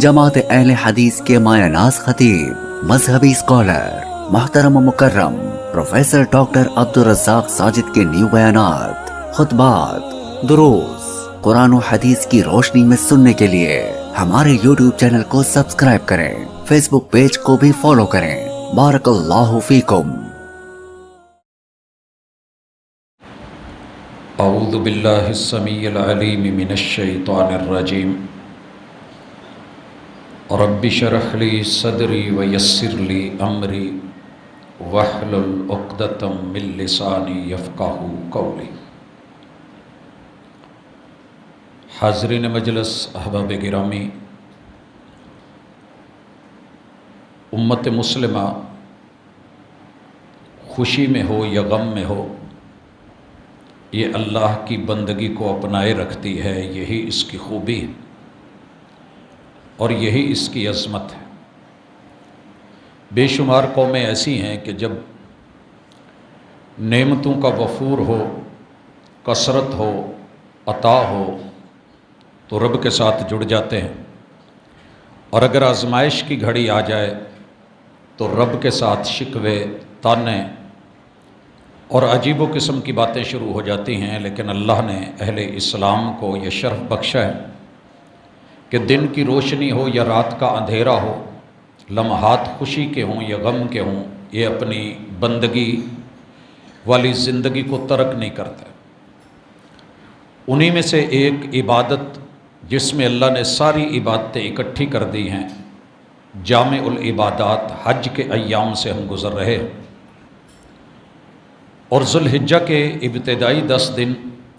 جماعت اہل حدیث کے مایہ ناز خطیب، مذہبی اسکالر، محترم و مکرم پروفیسر ڈاکٹر عبدالرزاق ساجد کے نیو بیانات، خطبات، دروس قرآن و حدیث کی روشنی میں سننے کے لیے ہمارے یوٹیوب چینل کو سبسکرائب کریں، فیس بک پیج کو بھی فالو کریں۔ بارک اللہ فیکم۔ اعوذ باللہ السمیع العلیم من الشیطان الرجیم۔ رب اشرح لی صدری ویسر لی امری واحلل عقدۃ من لسانی یفقہوا قولی۔ حاضرین مجلس، احباب گرامی، امت مسلمہ خوشی میں ہو یا غم میں ہو، یہ اللہ کی بندگی کو اپنائے رکھتی ہے۔ یہی اس کی خوبی ہے اور یہی اس کی عظمت ہے۔ بے شمار قومیں ایسی ہیں کہ جب نعمتوں کا وفور ہو، کثرت ہو، عطا ہو تو رب کے ساتھ جڑ جاتے ہیں، اور اگر آزمائش کی گھڑی آ جائے تو رب کے ساتھ شکوے، تانے اور عجیب و قسم کی باتیں شروع ہو جاتی ہیں۔ لیکن اللہ نے اہل اسلام کو یہ شرف بخشا ہے کہ دن کی روشنی ہو یا رات کا اندھیرا ہو، لمحات خوشی کے ہوں یا غم کے ہوں، یہ اپنی بندگی والی زندگی کو ترک نہیں کرتا۔ انہی میں سے ایک عبادت جس میں اللہ نے ساری عبادتیں اکٹھی کر دی ہیں، جامع العبادات، حج کے ایام سے ہم گزر رہے ہیں، اور ذوالحجہ کے ابتدائی 10 دن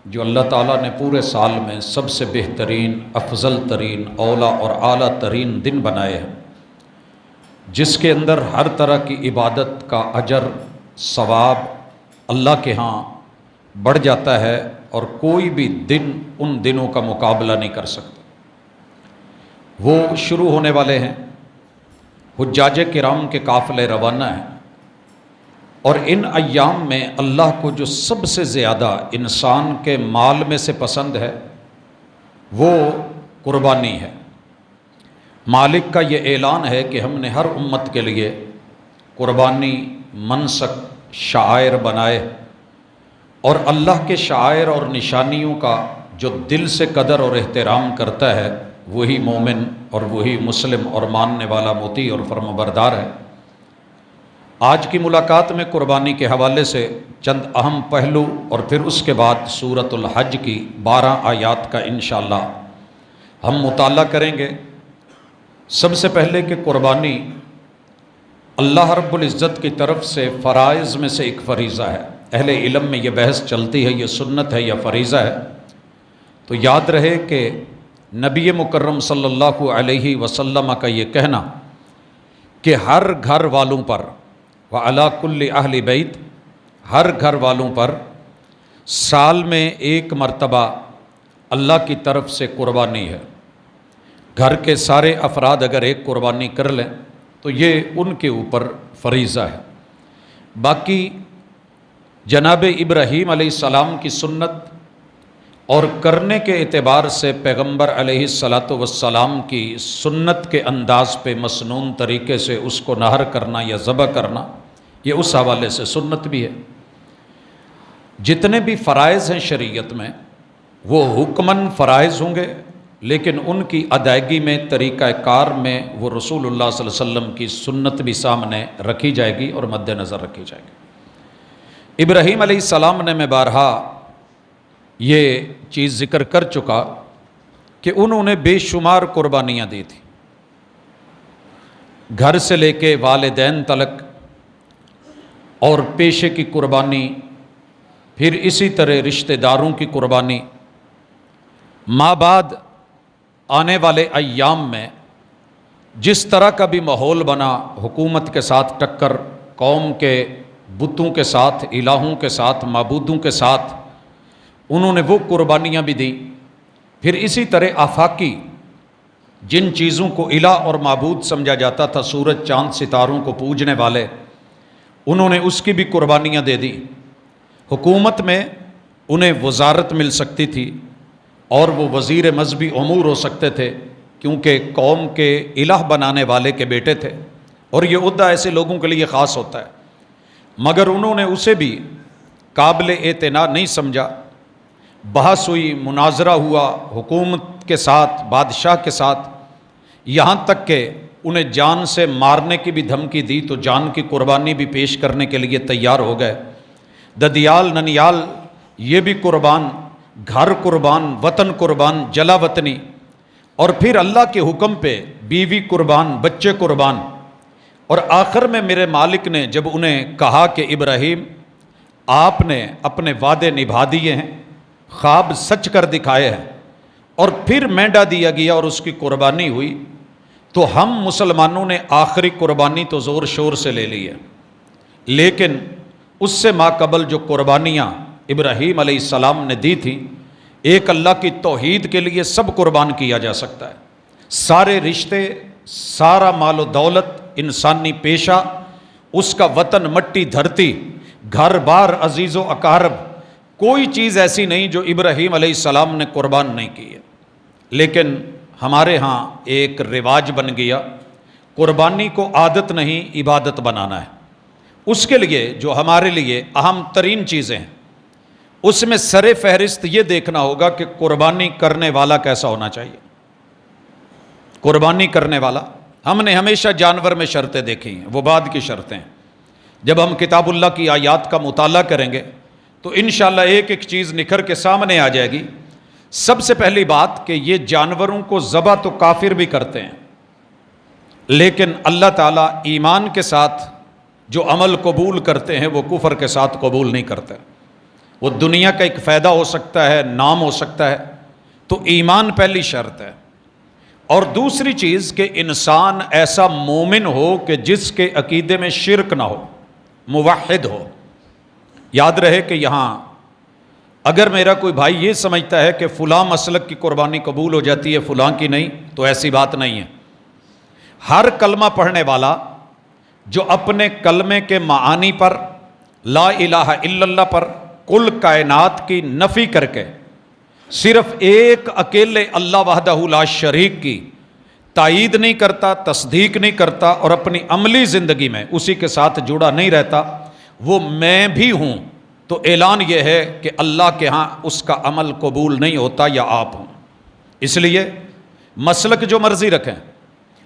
جو اللہ تعالیٰ نے پورے سال میں سب سے بہترین، افضل ترین، اولیٰ اور اعلیٰ ترین دن بنائے ہیں، جس کے اندر ہر طرح کی عبادت کا اجر، ثواب اللہ کے ہاں بڑھ جاتا ہے، اور کوئی بھی دن ان دنوں کا مقابلہ نہیں کر سکتا۔ وہ شروع ہونے والے ہیں، حجاج کرام کے قافلے روانہ ہیں، اور ان ایام میں اللہ کو جو سب سے زیادہ انسان کے مال میں سے پسند ہے وہ قربانی ہے۔ مالک کا یہ اعلان ہے کہ ہم نے ہر امت کے لیے قربانی، منسک، شعائر بنائے، اور اللہ کے شعائر اور نشانیوں کا جو دل سے قدر اور احترام کرتا ہے وہی مومن اور وہی مسلم اور ماننے والا مطیع اور فرمانبردار ہے۔ آج کی ملاقات میں قربانی کے حوالے سے چند اہم پہلو اور پھر اس کے بعد سورۃ الحج کی 12 آیات کا انشاءاللہ ہم مطالعہ کریں گے۔ سب سے پہلے کہ قربانی اللہ رب العزت کی طرف سے فرائض میں سے ایک فریضہ ہے۔ اہل علم میں یہ بحث چلتی ہے یہ سنت ہے یا فریضہ ہے، تو یاد رہے کہ نبی مکرم صلی اللہ علیہ وسلم کا یہ کہنا کہ ہر گھر والوں پر وَعَلَىٰ كُلِّ أَهْلِ بَيْتٍ، ہر گھر والوں پر سال میں ایک مرتبہ اللہ کی طرف سے قربانی ہے۔ گھر کے سارے افراد اگر ایک قربانی کر لیں تو یہ ان کے اوپر فریضہ ہے۔ باقی جناب ابراہیم علیہ السلام کی سنت اور کرنے کے اعتبار سے پیغمبر علیہ السلام کی سنت کے انداز پہ مسنون طریقے سے اس کو نہر کرنا یا ذبح کرنا، یہ اس حوالے سے سنت بھی ہے۔ جتنے بھی فرائض ہیں شریعت میں وہ حکماً فرائض ہوں گے، لیکن ان کی ادائیگی میں، طریقہ کار میں وہ رسول اللہ صلی اللہ علیہ وسلم کی سنت بھی سامنے رکھی جائے گی اور مد نظر رکھی جائے گی۔ ابراہیم علیہ السلام نے میں بارہا یہ چیز ذکر کر چکا کہ انہوں نے بے شمار قربانیاں دی تھیں، گھر سے لے کے والدین تلک، اور پیشے کی قربانی، پھر اسی طرح رشتہ داروں کی قربانی۔ ماں بعد آنے والے ایام میں جس طرح کا بھی ماحول بنا، حکومت کے ساتھ ٹکر، قوم کے بتوں کے ساتھ، الہوں کے ساتھ، معبودوں کے ساتھ، انہوں نے وہ قربانیاں بھی دیں۔ پھر اسی طرح آفاقی جن چیزوں کو الہ اور معبود سمجھا جاتا تھا، سورج، چاند، ستاروں کو پوجنے والے، انہوں نے اس کی بھی قربانیاں دے دی۔ حکومت میں انہیں وزارت مل سکتی تھی، اور وہ وزیر مذہبی امور ہو سکتے تھے کیونکہ قوم کے الہ بنانے والے کے بیٹے تھے، اور یہ عہدہ ایسے لوگوں کے لیے خاص ہوتا ہے، مگر انہوں نے اسے بھی قابل اعتنا نہیں سمجھا۔ بحث ہوئی، مناظرہ ہوا حکومت کے ساتھ، بادشاہ کے ساتھ، یہاں تک کہ انہیں جان سے مارنے کی بھی دھمکی دی تو جان کی قربانی بھی پیش کرنے کے لیے تیار ہو گئے۔ ددیال ننیال یہ بھی قربان، گھر قربان، وطن قربان، جلا وطنی، اور پھر اللہ کے حکم پہ بیوی قربان، بچے قربان۔ اور آخر میں میرے مالک نے جب انہیں کہا کہ ابراہیم آپ نے اپنے وعدے نبھا دیے ہیں، خواب سچ کر دکھائے ہیں، اور پھر مینڈا دیا گیا اور اس کی قربانی ہوئی، تو ہم مسلمانوں نے آخری قربانی تو زور شور سے لے لی ہے، لیکن اس سے ماقبل جو قربانیاں ابراہیم علیہ السلام نے دی تھیں، ایک اللہ کی توحید کے لیے سب قربان کیا جا سکتا ہے، سارے رشتے، سارا مال و دولت، انسانی پیشہ، اس کا وطن، مٹی، دھرتی، گھر بار، عزیز و اقارب، کوئی چیز ایسی نہیں جو ابراہیم علیہ السلام نے قربان نہیں کی ہے۔ لیکن ہمارے ہاں ایک رواج بن گیا، قربانی کو عادت نہیں عبادت بنانا ہے۔ اس کے لیے جو ہمارے لیے اہم ترین چیزیں ہیں، اس میں سر فہرست یہ دیکھنا ہوگا کہ قربانی کرنے والا کیسا ہونا چاہیے۔ قربانی کرنے والا، ہم نے ہمیشہ جانور میں شرطیں دیکھی ہیں، وہ بعد کی شرطیں ہیں۔ جب ہم کتاب اللہ کی آیات کا مطالعہ کریں گے تو انشاءاللہ ایک ایک چیز نکھر کے سامنے آ جائے گی۔ سب سے پہلی بات کہ یہ جانوروں کو ذبح تو کافر بھی کرتے ہیں، لیکن اللہ تعالیٰ ایمان کے ساتھ جو عمل قبول کرتے ہیں وہ کفر کے ساتھ قبول نہیں کرتے۔ وہ دنیا کا ایک فائدہ ہو سکتا ہے، نام ہو سکتا ہے، تو ایمان پہلی شرط ہے۔ اور دوسری چیز کہ انسان ایسا مومن ہو کہ جس کے عقیدے میں شرک نہ ہو، موحد ہو۔ یاد رہے کہ یہاں اگر میرا کوئی بھائی یہ سمجھتا ہے کہ فلاں مسلک کی قربانی قبول ہو جاتی ہے، فلاں کی نہیں، تو ایسی بات نہیں ہے۔ ہر کلمہ پڑھنے والا جو اپنے کلمے کے معانی پر، لا الہ الا اللہ پر، کل کائنات کی نفی کر کے صرف ایک اکیلے اللہ وحدہ لا شریک کی تائید نہیں کرتا، تصدیق نہیں کرتا، اور اپنی عملی زندگی میں اسی کے ساتھ جڑا نہیں رہتا، وہ میں بھی ہوں، تو اعلان یہ ہے کہ اللہ کے ہاں اس کا عمل قبول نہیں ہوتا، یا آپ ہوں۔ اس لیے مسلک جو مرضی رکھیں،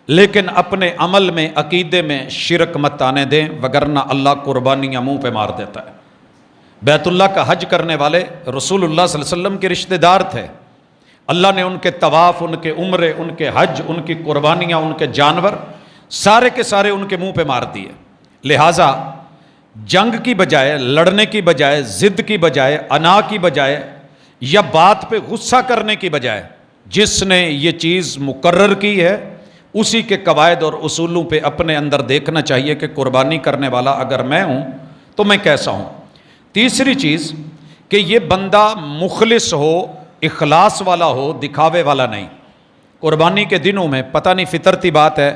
لیکن اپنے عمل میں، عقیدے میں شرک مت آنے دیں، وگرنہ اللہ قربانیاں منہ پہ مار دیتا ہے۔ بیت اللہ کا حج کرنے والے رسول اللہ صلی اللہ علیہ وسلم کے رشتہ دار تھے، اللہ نے ان کے طواف، ان کے عمرے، ان کے حج، ان کی قربانیاں، ان کے جانور سارے کے سارے ان کے منہ پہ مار دیے۔ لہٰذا جنگ کی بجائے، لڑنے کی بجائے، ضد کی بجائے، انا کی بجائے، یا بات پہ غصہ کرنے کی بجائے، جس نے یہ چیز مقرر کی ہے اسی کے قواعد اور اصولوں پہ اپنے اندر دیکھنا چاہیے کہ قربانی کرنے والا اگر میں ہوں تو میں کیسا ہوں۔ تیسری چیز کہ یہ بندہ مخلص ہو، اخلاص والا ہو، دکھاوے والا نہیں۔ قربانی کے دنوں میں پتہ نہیں فطرتی بات ہے،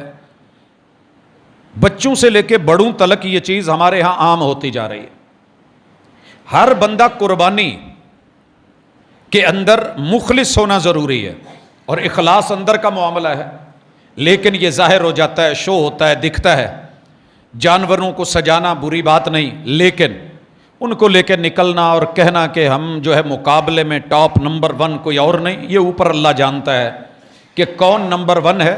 بچوں سے لے کے بڑوں تلک یہ چیز ہمارے ہاں عام ہوتی جا رہی ہے۔ ہر بندہ قربانی کے اندر مخلص ہونا ضروری ہے، اور اخلاص اندر کا معاملہ ہے، لیکن یہ ظاہر ہو جاتا ہے، شو ہوتا ہے، دکھتا ہے۔ جانوروں کو سجانا بری بات نہیں، لیکن ان کو لے کے نکلنا اور کہنا کہ ہم جو ہے مقابلے میں ٹاپ نمبر 1 کوئی اور نہیں، یہ اوپر اللہ جانتا ہے کہ کون نمبر 1 ہے،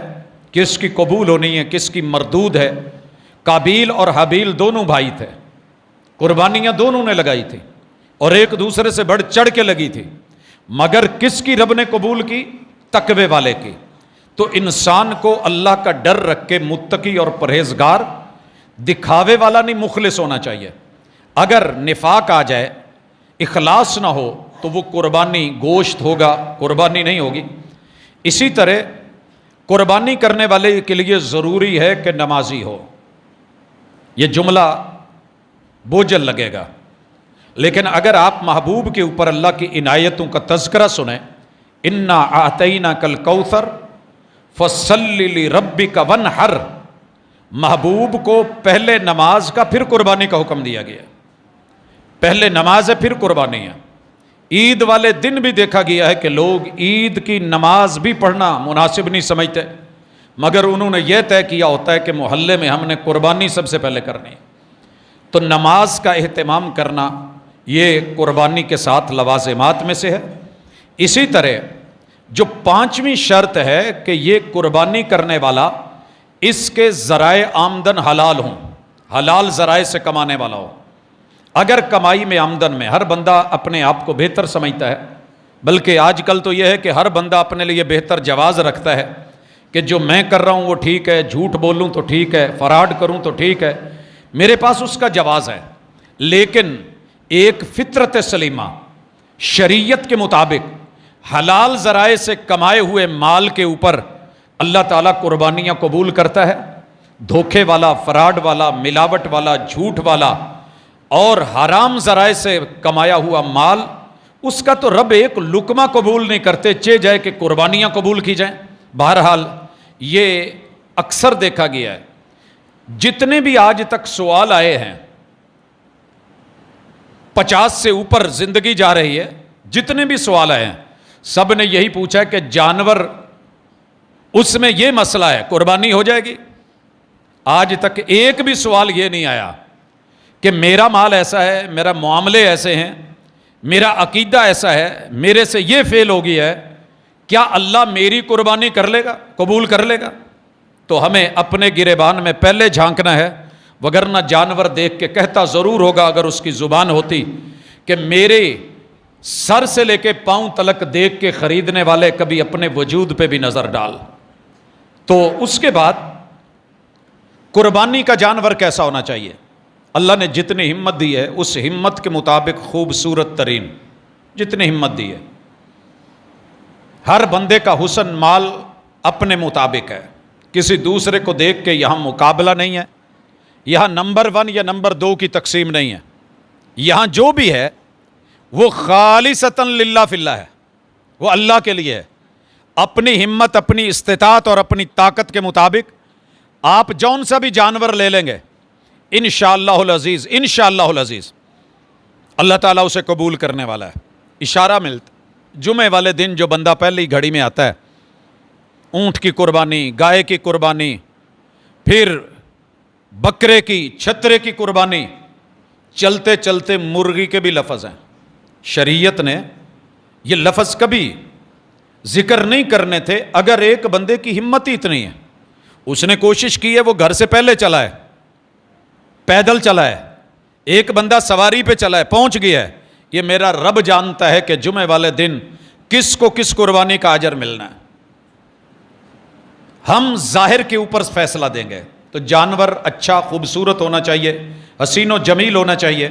کس کی قبول ہونی ہے، کس کی مردود ہے۔ قابیل اور حابیل دونوں بھائی تھے، قربانیاں دونوں نے لگائی تھی، اور ایک دوسرے سے بڑھ چڑھ کے لگی تھی، مگر کس کی رب نے قبول کی؟ تقوی والے کی۔ تو انسان کو اللہ کا ڈر رکھ کے متقی اور پرہیزگار، دکھاوے والا نہیں، مخلص ہونا چاہیے۔ اگر نفاق آ جائے، اخلاص نہ ہو، تو وہ قربانی گوشت ہوگا، قربانی نہیں ہوگی۔ اسی طرح قربانی کرنے والے کے لیے ضروری ہے کہ نمازی ہو۔ یہ جملہ بوجھل لگے گا، لیکن اگر آپ محبوب کے اوپر اللہ کی عنایتوں کا تذکرہ سنیں، انا اعطیناک الکوثر فصل لربک وانحر، محبوب کو پہلے نماز کا پھر قربانی کا حکم دیا گیا۔ پہلے نماز ہے، پھر قربانی ہے۔ عید والے دن بھی دیکھا گیا ہے کہ لوگ عید کی نماز بھی پڑھنا مناسب نہیں سمجھتے، مگر انہوں نے یہ طے کیا ہوتا ہے کہ محلے میں ہم نے قربانی سب سے پہلے کرنی ہے۔ تو نماز کا اہتمام کرنا یہ قربانی کے ساتھ لوازمات میں سے ہے۔ اسی طرح جو 5ویں شرط ہے کہ یہ قربانی کرنے والا اس کے ذرائع آمدن حلال ہوں، حلال ذرائع سے کمانے والا ہو۔ اگر کمائی میں آمدن میں ہر بندہ اپنے آپ کو بہتر سمجھتا ہے، بلکہ آج کل تو یہ ہے کہ ہر بندہ اپنے لیے بہتر جواز رکھتا ہے کہ جو میں کر رہا ہوں وہ ٹھیک ہے، جھوٹ بولوں تو ٹھیک ہے، فراڈ کروں تو ٹھیک ہے، میرے پاس اس کا جواز ہے۔ لیکن ایک فطرت سلیمہ شریعت کے مطابق حلال ذرائع سے کمائے ہوئے مال کے اوپر اللہ تعالیٰ قربانیاں قبول کرتا ہے۔ دھوکے والا، فراڈ والا، ملاوٹ والا، جھوٹ والا اور حرام ذرائع سے کمایا ہوا مال، اس کا تو رب ایک لقمہ قبول نہیں کرتے، چہ جائے کہ قربانیاں قبول کی جائیں۔ بہرحال یہ اکثر دیکھا گیا ہے، جتنے بھی آج تک سوال آئے ہیں، 50 سے اوپر زندگی جا رہی ہے، جتنے بھی سوال آئے ہیں سب نے یہی پوچھا ہے کہ جانور، اس میں یہ مسئلہ ہے قربانی ہو جائے گی؟ آج تک ایک بھی سوال یہ نہیں آیا کہ میرا مال ایسا ہے، میرا معاملے ایسے ہیں، میرا عقیدہ ایسا ہے، میرے سے یہ فیل ہو گیا ہے، کیا اللہ میری قربانی کر لے گا، قبول کر لے گا؟ تو ہمیں اپنے گریبان میں پہلے جھانکنا ہے، وگرنہ جانور دیکھ کے کہتا ضرور ہوگا اگر اس کی زبان ہوتی کہ میرے سر سے لے کے پاؤں تلک دیکھ کے خریدنے والے کبھی اپنے وجود پہ بھی نظر ڈال۔ تو اس کے بعد قربانی کا جانور کیسا ہونا چاہیے؟ اللہ نے جتنی ہمت دی ہے اس ہمت کے مطابق خوبصورت ترین جتنی ہمت دی ہے۔ ہر بندے کا حسن مال اپنے مطابق ہے، کسی دوسرے کو دیکھ کے یہاں مقابلہ نہیں ہے، یہاں نمبر 1 یا نمبر 2 کی تقسیم نہیں ہے، یہاں جو بھی ہے وہ خالصتاً للہ فی اللہ ہے، وہ اللہ کے لیے ہے۔ اپنی ہمت، اپنی استطاعت اور اپنی طاقت کے مطابق آپ جون سا بھی جانور لے لیں گے، انشاءاللہ العزیز، انشاءاللہ العزیز اللہ تعالیٰ اسے قبول کرنے والا ہے۔ اشارہ ملتا جمعے والے دن جو بندہ پہلی گھڑی میں آتا ہے، اونٹ کی قربانی، گائے کی قربانی، پھر بکرے کی، چھترے کی قربانی، چلتے چلتے مرغی کے بھی لفظ ہیں۔ شریعت نے یہ لفظ کبھی ذکر نہیں کرنے تھے اگر ایک بندے کی ہمت ہی اتنی ہے، اس نے کوشش کی ہے، وہ گھر سے پہلے چلا ہے، پیدل چلا ہے، ایک بندہ سواری پہ چلا ہے، پہنچ گیا ہے، یہ میرا رب جانتا ہے کہ جمعے والے دن کس کو کس قربانی کا اجر ملنا ہے۔ ہم ظاہر کے اوپر فیصلہ دیں گے، تو جانور اچھا خوبصورت ہونا چاہیے، حسین و جمیل ہونا چاہیے،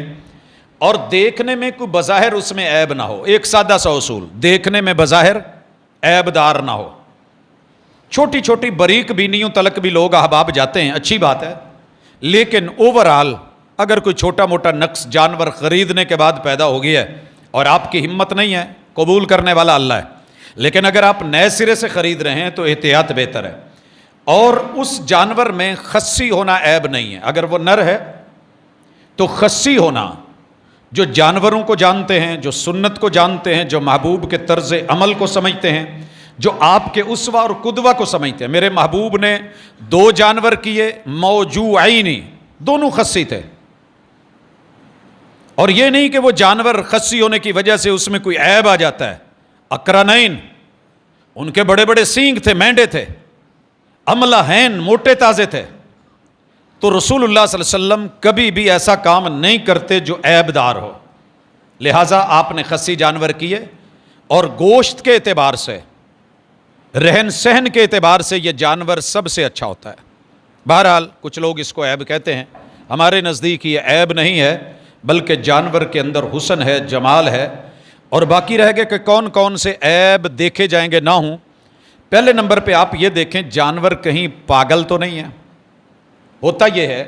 اور دیکھنے میں کوئی بظاہر اس میں عیب نہ ہو۔ ایک سادہ سا اصول، دیکھنے میں بظاہر عیب دار نہ ہو۔ چھوٹی چھوٹی باریک بینیوں تلک بھی لوگ احباب جاتے ہیں، اچھی بات ہے، لیکن اوورآل اگر کوئی چھوٹا موٹا نقص جانور خریدنے کے بعد پیدا ہو گیا ہے اور آپ کی ہمت نہیں ہے، قبول کرنے والا اللہ ہے، لیکن اگر آپ نئے سرے سے خرید رہے ہیں تو احتیاط بہتر ہے۔ اور اس جانور میں خصی ہونا عیب نہیں ہے، اگر وہ نر ہے تو خصی ہونا، جو جانوروں کو جانتے ہیں، جو سنت کو جانتے ہیں، جو محبوب کے طرز عمل کو سمجھتے ہیں، جو آپ کے اسوہ اور قدوہ کو سمجھتے ہیں۔ میرے محبوب نے 2 جانور کیے، موجوعین، دونوں خصی تھے، اور یہ نہیں کہ وہ جانور خصی ہونے کی وجہ سے اس میں کوئی عیب آ جاتا ہے۔ اقرنین، ان کے بڑے بڑے سینگ تھے، مینڈے تھے، املہین، موٹے تازے تھے، تو رسول اللہ صلی اللہ علیہ وسلم کبھی بھی ایسا کام نہیں کرتے جو عیب دار ہو، لہٰذا آپ نے خصی جانور کیے۔ اور گوشت کے اعتبار سے، رہن سہن کے اعتبار سے یہ جانور سب سے اچھا ہوتا ہے۔ بہرحال کچھ لوگ اس کو عیب کہتے ہیں، ہمارے نزدیک یہ عیب نہیں ہے، بلکہ جانور کے اندر حسن ہے، جمال ہے۔ اور باقی رہ گیا کہ کون کون سے عیب دیکھے جائیں گے نہ ہوں۔ پہلے نمبر پہ آپ یہ دیکھیں جانور کہیں پاگل تو نہیں ہے۔ ہوتا یہ ہے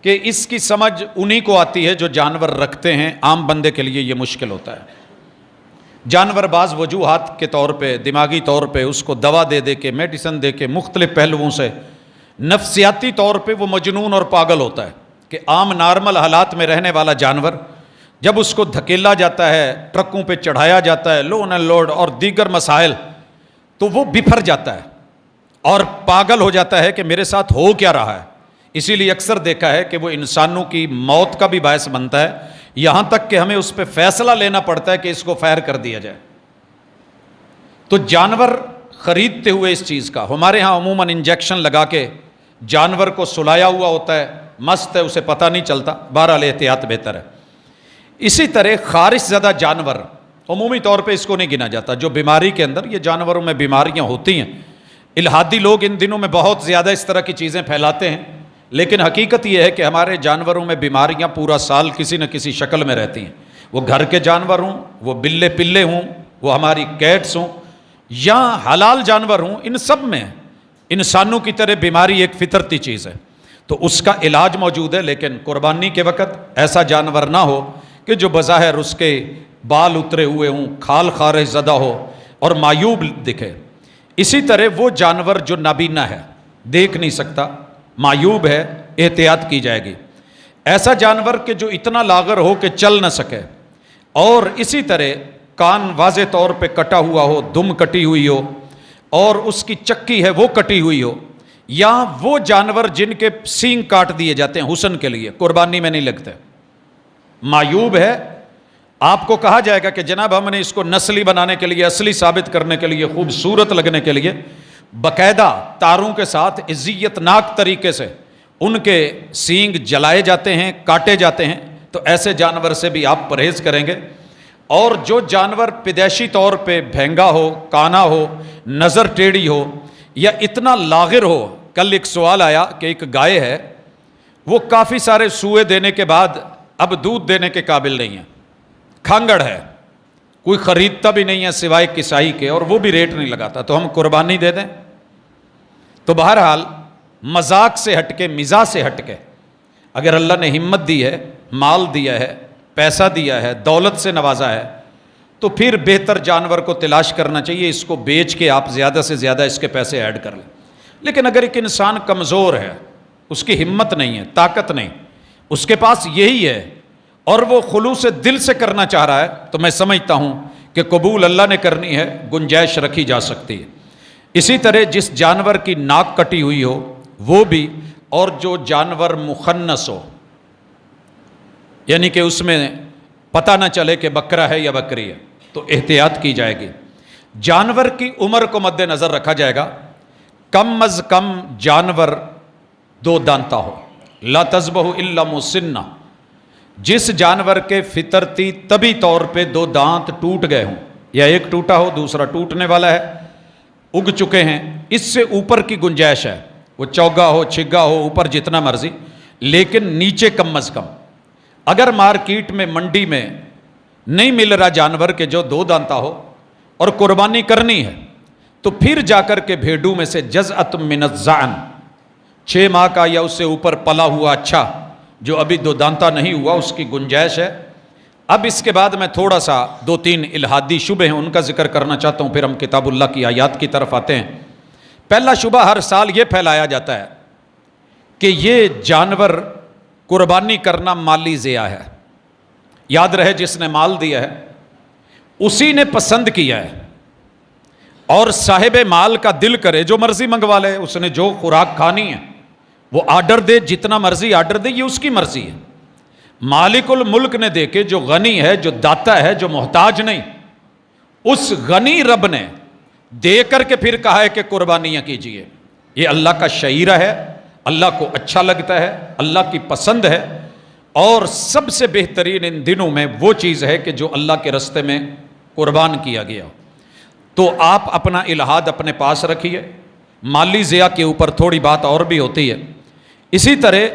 کہ اس کی سمجھ انہی کو آتی ہے جو جانور رکھتے ہیں، عام بندے کے لیے یہ مشکل ہوتا ہے۔ جانور بعض وجوہات کے طور پہ، دماغی طور پہ اس کو دوا دے دے کے، میڈیسن دے کے، مختلف پہلوؤں سے نفسیاتی طور پہ وہ مجنون اور پاگل ہوتا ہے، کہ عام نارمل حالات میں رہنے والا جانور جب اس کو دھکیلا جاتا ہے، ٹرکوں پہ چڑھایا جاتا ہے، لون اینڈ لوڈ اور دیگر مسائل، تو وہ بفر جاتا ہے اور پاگل ہو جاتا ہے کہ میرے ساتھ ہو کیا رہا ہے۔ اسی لیے اکثر دیکھا ہے کہ وہ انسانوں کی موت کا بھی باعث بنتا ہے، یہاں تک کہ ہمیں اس پہ فیصلہ لینا پڑتا ہے کہ اس کو فائر کر دیا جائے۔ تو جانور خریدتے ہوئے اس چیز کا، ہمارے ہاں عموماً انجیکشن لگا کے جانور کو سلایا ہوا ہوتا ہے، مست ہے، اسے پتہ نہیں چلتا، بہرحال احتیاط بہتر ہے۔ اسی طرح خارش زدہ جانور، عمومی طور پہ اس کو نہیں گنا جاتا، جو بیماری کے اندر یہ جانوروں میں بیماریاں ہوتی ہیں۔ الحادی لوگ ان دنوں میں بہت زیادہ اس طرح کی چیزیں پھیلاتے ہیں، لیکن حقیقت یہ ہے کہ ہمارے جانوروں میں بیماریاں پورا سال کسی نہ کسی شکل میں رہتی ہیں، وہ گھر کے جانور ہوں، وہ بلے پلے ہوں، وہ ہماری کیٹس ہوں یا حلال جانور ہوں، ان سب میں انسانوں کی طرح بیماری ایک فطرتی چیز ہے، تو اس کا علاج موجود ہے۔ لیکن قربانی کے وقت ایسا جانور نہ ہو کہ جو بظاہر اس کے بال اترے ہوئے ہوں، کھال خارش زدہ ہو اور معیوب دکھے۔ اسی طرح وہ جانور جو نابینا ہے، دیکھ نہیں سکتا، معیوب ہے، احتیاط کی جائے گی۔ ایسا جانور کہ جو اتنا لاغر ہو کہ چل نہ سکے، اور اسی طرح کان واضح طور پہ کٹا ہوا ہو، دم کٹی ہوئی ہو اور اس کی چکی ہے وہ کٹی ہوئی ہو، یا وہ جانور جن کے سینگ کاٹ دیے جاتے ہیں حسن کے لیے، قربانی میں نہیں لگتے، معیوب ہے۔ آپ کو کہا جائے گا کہ جناب ہم نے اس کو نسلی بنانے کے لیے، اصلی ثابت کرنے کے لیے، خوبصورت لگنے کے لیے باقاعدہ تاروں کے ساتھ اذیت ناک طریقے سے ان کے سینگ جلائے جاتے ہیں، کاٹے جاتے ہیں، تو ایسے جانور سے بھی آپ پرہیز کریں گے۔ اور جو جانور پیدائشی طور پہ بھینگا ہو، کانا ہو، نظر ٹیڑھی ہو یا اتنا لاغر ہو، کل ایک سوال آیا کہ ایک گائے ہے، وہ کافی سارے سوئے دینے کے بعد اب دودھ دینے کے قابل نہیں ہے، کھانگڑ ہے، کوئی خریدتا بھی نہیں ہے سوائے کسائی کے، اور وہ بھی ریٹ نہیں لگاتا، تو ہم قربانی دے دیں؟ تو بہرحال مذاق سے ہٹ کے، مزاح سے ہٹ کے، اگر اللہ نے ہمت دی ہے، مال دیا ہے، پیسہ دیا ہے، دولت سے نوازا ہے، تو پھر بہتر جانور کو تلاش کرنا چاہیے، اس کو بیچ کے آپ زیادہ سے زیادہ اس کے پیسے ایڈ کر لیں۔ لیکن اگر ایک انسان کمزور ہے، اس کی ہمت نہیں ہے، طاقت نہیں، اس کے پاس یہی ہے اور وہ خلوص دل سے کرنا چاہ رہا ہے، تو میں سمجھتا ہوں کہ قبول اللہ نے کرنی ہے، گنجائش رکھی جا سکتی ہے۔ اسی طرح جس جانور کی ناک کٹی ہوئی ہو وہ بھی، اور جو جانور مخنث ہو، یعنی کہ اس میں پتہ نہ چلے کہ بکرا ہے یا بکری ہے، تو احتیاط کی جائے گی۔ جانور کی عمر کو مد نظر رکھا جائے گا، کم از کم جانور 2 دانتا ہو، لا تذبح الا مسنہ، جس جانور کے فطرتی طبی طور پہ 2 دانت ٹوٹ گئے ہوں، یا ایک ٹوٹا ہو، دوسرا ٹوٹنے والا ہے، اگ چکے ہیں، اس سے اوپر کی گنجائش ہے، وہ چوگا ہو، چھگا ہو، اوپر جتنا مرضی، لیکن نیچے کم از کم۔ اگر مارکیٹ میں، منڈی میں نہیں مل رہا جانور کے جو 2 دانتا ہو اور قربانی کرنی ہے، تو پھر جا کر کے بھیڈوں میں سے جزءۃ من الضأن، 6 ماہ کا یا اس سے اوپر پلا ہوا اچھا، جو ابھی 2 دانتا نہیں ہوا، اس کی گنجائش ہے۔ اب اس کے بعد میں تھوڑا سا 2-3 الہادی شبہ ہیں ان کا ذکر کرنا چاہتا ہوں، پھر ہم کتاب اللہ کی آیات کی طرف آتے ہیں۔ پہلا شبہ ہر سال یہ پھیلایا جاتا ہے کہ یہ جانور قربانی کرنا مالی ضیاع ہے۔ یاد رہے جس نے مال دیا ہے اسی نے پسند کیا ہے، اور صاحب مال کا دل کرے جو مرضی منگوا لے، اس نے جو خوراک کھانی ہے وہ آرڈر دے، جتنا مرضی آرڈر دے، یہ اس کی مرضی ہے۔ مالک الملک نے دے کے، جو غنی ہے، جو داتا ہے، جو محتاج نہیں، اس غنی رب نے دے کر کے پھر کہا ہے کہ قربانیاں کیجئے۔ یہ اللہ کا شعیرہ ہے، اللہ کو اچھا لگتا ہے، اللہ کی پسند ہے، اور سب سے بہترین ان دنوں میں وہ چیز ہے کہ جو اللہ کے راستے میں قربان کیا گیا۔ تو آپ اپنا الہاد اپنے پاس رکھیے۔ مالی ضیاع کے اوپر تھوڑی بات اور بھی ہوتی ہے۔ اسی طرح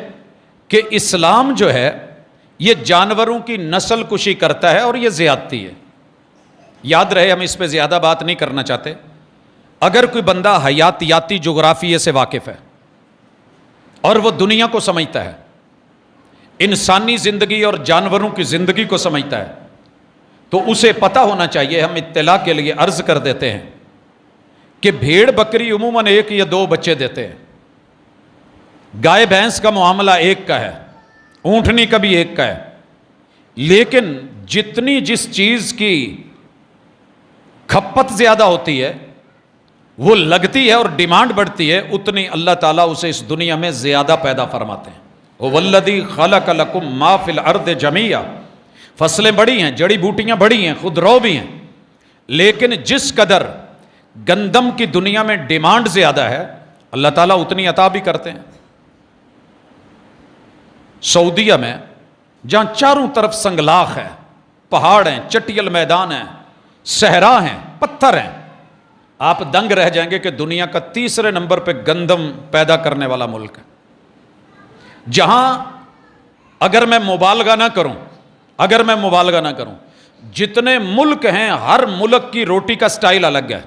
کہ اسلام جو ہے یہ جانوروں کی نسل کشی کرتا ہے، اور یہ زیادتی ہے۔ یاد رہے ہم اس پہ زیادہ بات نہیں کرنا چاہتے۔ اگر کوئی بندہ حیاتیاتی جغرافیے سے واقف ہے اور وہ دنیا کو سمجھتا ہے، انسانی زندگی اور جانوروں کی زندگی کو سمجھتا ہے، تو اسے پتہ ہونا چاہیے، ہم اطلاع کے لیے عرض کر دیتے ہیں کہ بھیڑ بکری عموماً 1 یا 2 بچے دیتے ہیں، گائے بھینس کا معاملہ 1 کا ہے، اونٹنی کا بھی 1 کا ہے، لیکن جتنی جس چیز کی کھپت زیادہ ہوتی ہے، وہ لگتی ہے اور ڈیمانڈ بڑھتی ہے، اتنی اللہ تعالیٰ اسے اس دنیا میں زیادہ پیدا فرماتے ہیں۔ وَالَّذِي خَلَقَ لَكُم مَّا فِي الْأَرْضِ جَمِيعًا، فصلیں بڑی ہیں، جڑی بوٹیاں بڑی ہیں، خودرو بھی ہیں، لیکن جس قدر گندم کی دنیا میں ڈیمانڈ زیادہ ہے، اللہ تعالیٰ اتنی عطا بھی کرتے ہیں۔ سعودیہ میں جہاں چاروں طرف سنگلاخ ہے، پہاڑ ہیں، چٹیل میدان ہیں، صحرا ہیں، پتھر ہیں، آپ دنگ رہ جائیں گے کہ دنیا کا تیسرے نمبر پہ گندم پیدا کرنے والا ملک ہے، جہاں اگر میں مبالغہ نہ کروں جتنے ملک ہیں، ہر ملک کی روٹی کا سٹائل الگ ہے۔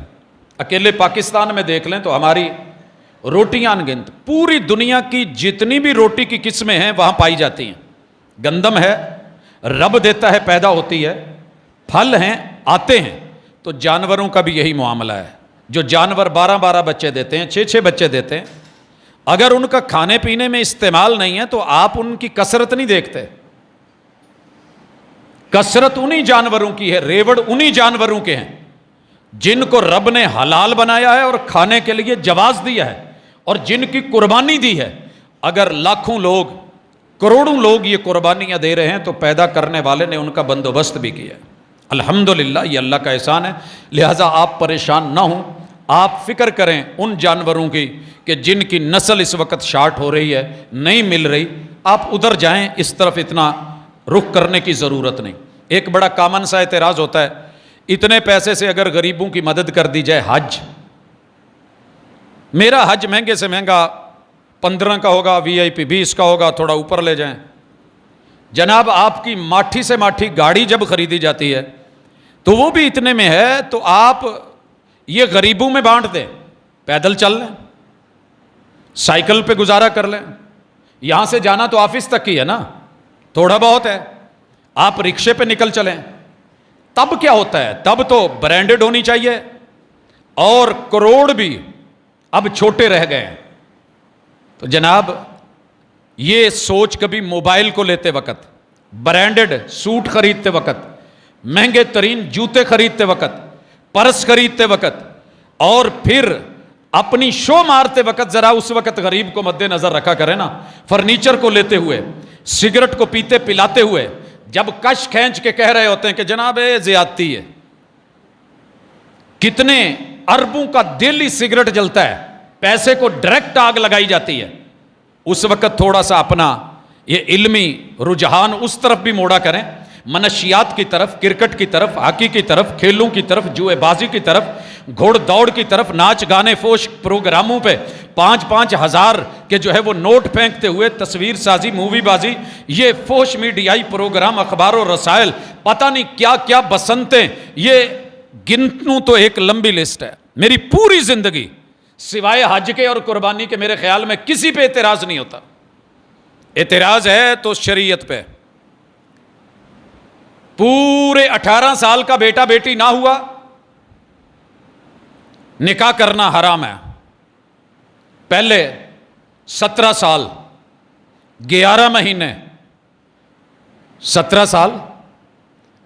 اکیلے پاکستان میں دیکھ لیں تو ہماری روٹیاں انگنت، پوری دنیا کی جتنی بھی روٹی کی قسمیں ہیں وہاں پائی جاتی ہیں۔ گندم ہے، رب دیتا ہے، پیدا ہوتی ہے، پھل ہیں، آتے ہیں۔ تو جانوروں کا بھی یہی معاملہ ہے، جو جانور 12 بچے دیتے ہیں، 6 بچے دیتے ہیں، اگر ان کا کھانے پینے میں استعمال نہیں ہے تو آپ ان کی کثرت نہیں دیکھتے۔ کثرت انہی جانوروں کی ہے، ریوڑ انہی جانوروں کے ہیں جن کو رب نے حلال بنایا ہے اور کھانے کے لیے جواز دیا ہے، اور جن کی قربانی دی ہے۔ اگر لاکھوں لوگ، کروڑوں لوگ یہ قربانیاں دے رہے ہیں تو پیدا کرنے والے نے ان کا بندوبست بھی کیا ہے۔ الحمدللہ، یہ اللہ کا احسان ہے۔ لہٰذا آپ پریشان نہ ہوں، آپ فکر کریں ان جانوروں کی کہ جن کی نسل اس وقت شارٹ ہو رہی ہے، نہیں مل رہی، آپ ادھر جائیں، اس طرف اتنا رخ کرنے کی ضرورت نہیں۔ ایک بڑا کامن سا اعتراض ہوتا ہے، اتنے پیسے سے اگر غریبوں کی مدد کر دی جائے، حج، میرا حج مہنگے سے مہنگا 15 کا ہوگا، VIP 20 کا ہوگا، تھوڑا اوپر لے جائیں۔ جناب آپ کی ماٹھی سے ماٹھی گاڑی جب خریدی جاتی ہے تو وہ بھی اتنے میں ہے، تو آپ یہ غریبوں میں بانٹ دیں، پیدل چل لیں، سائیکل پہ گزارا کر لیں، یہاں سے جانا تو آفس تک ہی ہے نا، تھوڑا بہت ہے، آپ رکشے پہ نکل چلیں۔ تب کیا ہوتا ہے؟ تب تو برانڈڈ ہونی چاہیے، اور کروڑ بھی اب چھوٹے رہ گئے ہیں۔ تو جناب یہ سوچ کبھی موبائل کو لیتے وقت، برانڈڈ سوٹ خریدتے وقت، مہنگے ترین جوتے خریدتے وقت، پرس خریدتے وقت، اور پھر اپنی شو مارتے وقت ذرا اس وقت غریب کو مد نظر رکھا کرے نا۔ فرنیچر کو لیتے ہوئے، سگریٹ کو پیتے پلاتے ہوئے جب کش کھینچ کے کہہ رہے ہوتے ہیں کہ جناب یہ زیادتی ہے، کتنے اربوں کا ڈیلی سگریٹ جلتا ہے، پیسے کو ڈائریکٹ آگ لگائی جاتی ہے، اس وقت تھوڑا سا اپنا یہ علمی رجحان اس طرف بھی موڑا کریں، منشیات کی طرف، کرکٹ کی طرف، ہاکی کی طرف، کھیلوں کی طرف، جوئے بازی کی طرف، گھوڑ دوڑ کی طرف، ناچ گانے فوش پروگراموں پہ 5-5 ہزار کے جو ہے وہ نوٹ پھینکتے ہوئے، تصویر سازی، مووی بازی، یہ فوش میڈیائی پروگرام، اخبار و رسائل، پتہ نہیں کیا کیا بسنتیں، یہ گنتنوں تو ایک لمبی لسٹ ہے۔ میری پوری زندگی سوائے حج کے اور قربانی کے میرے خیال میں کسی پہ اعتراض نہیں ہوتا، اعتراض ہے تو شریعت پہ۔ پورے 18 سال کا بیٹا بیٹی نہ ہوا، نکاح کرنا حرام ہے۔ پہلے 17 سال 11 مہینے 17 سال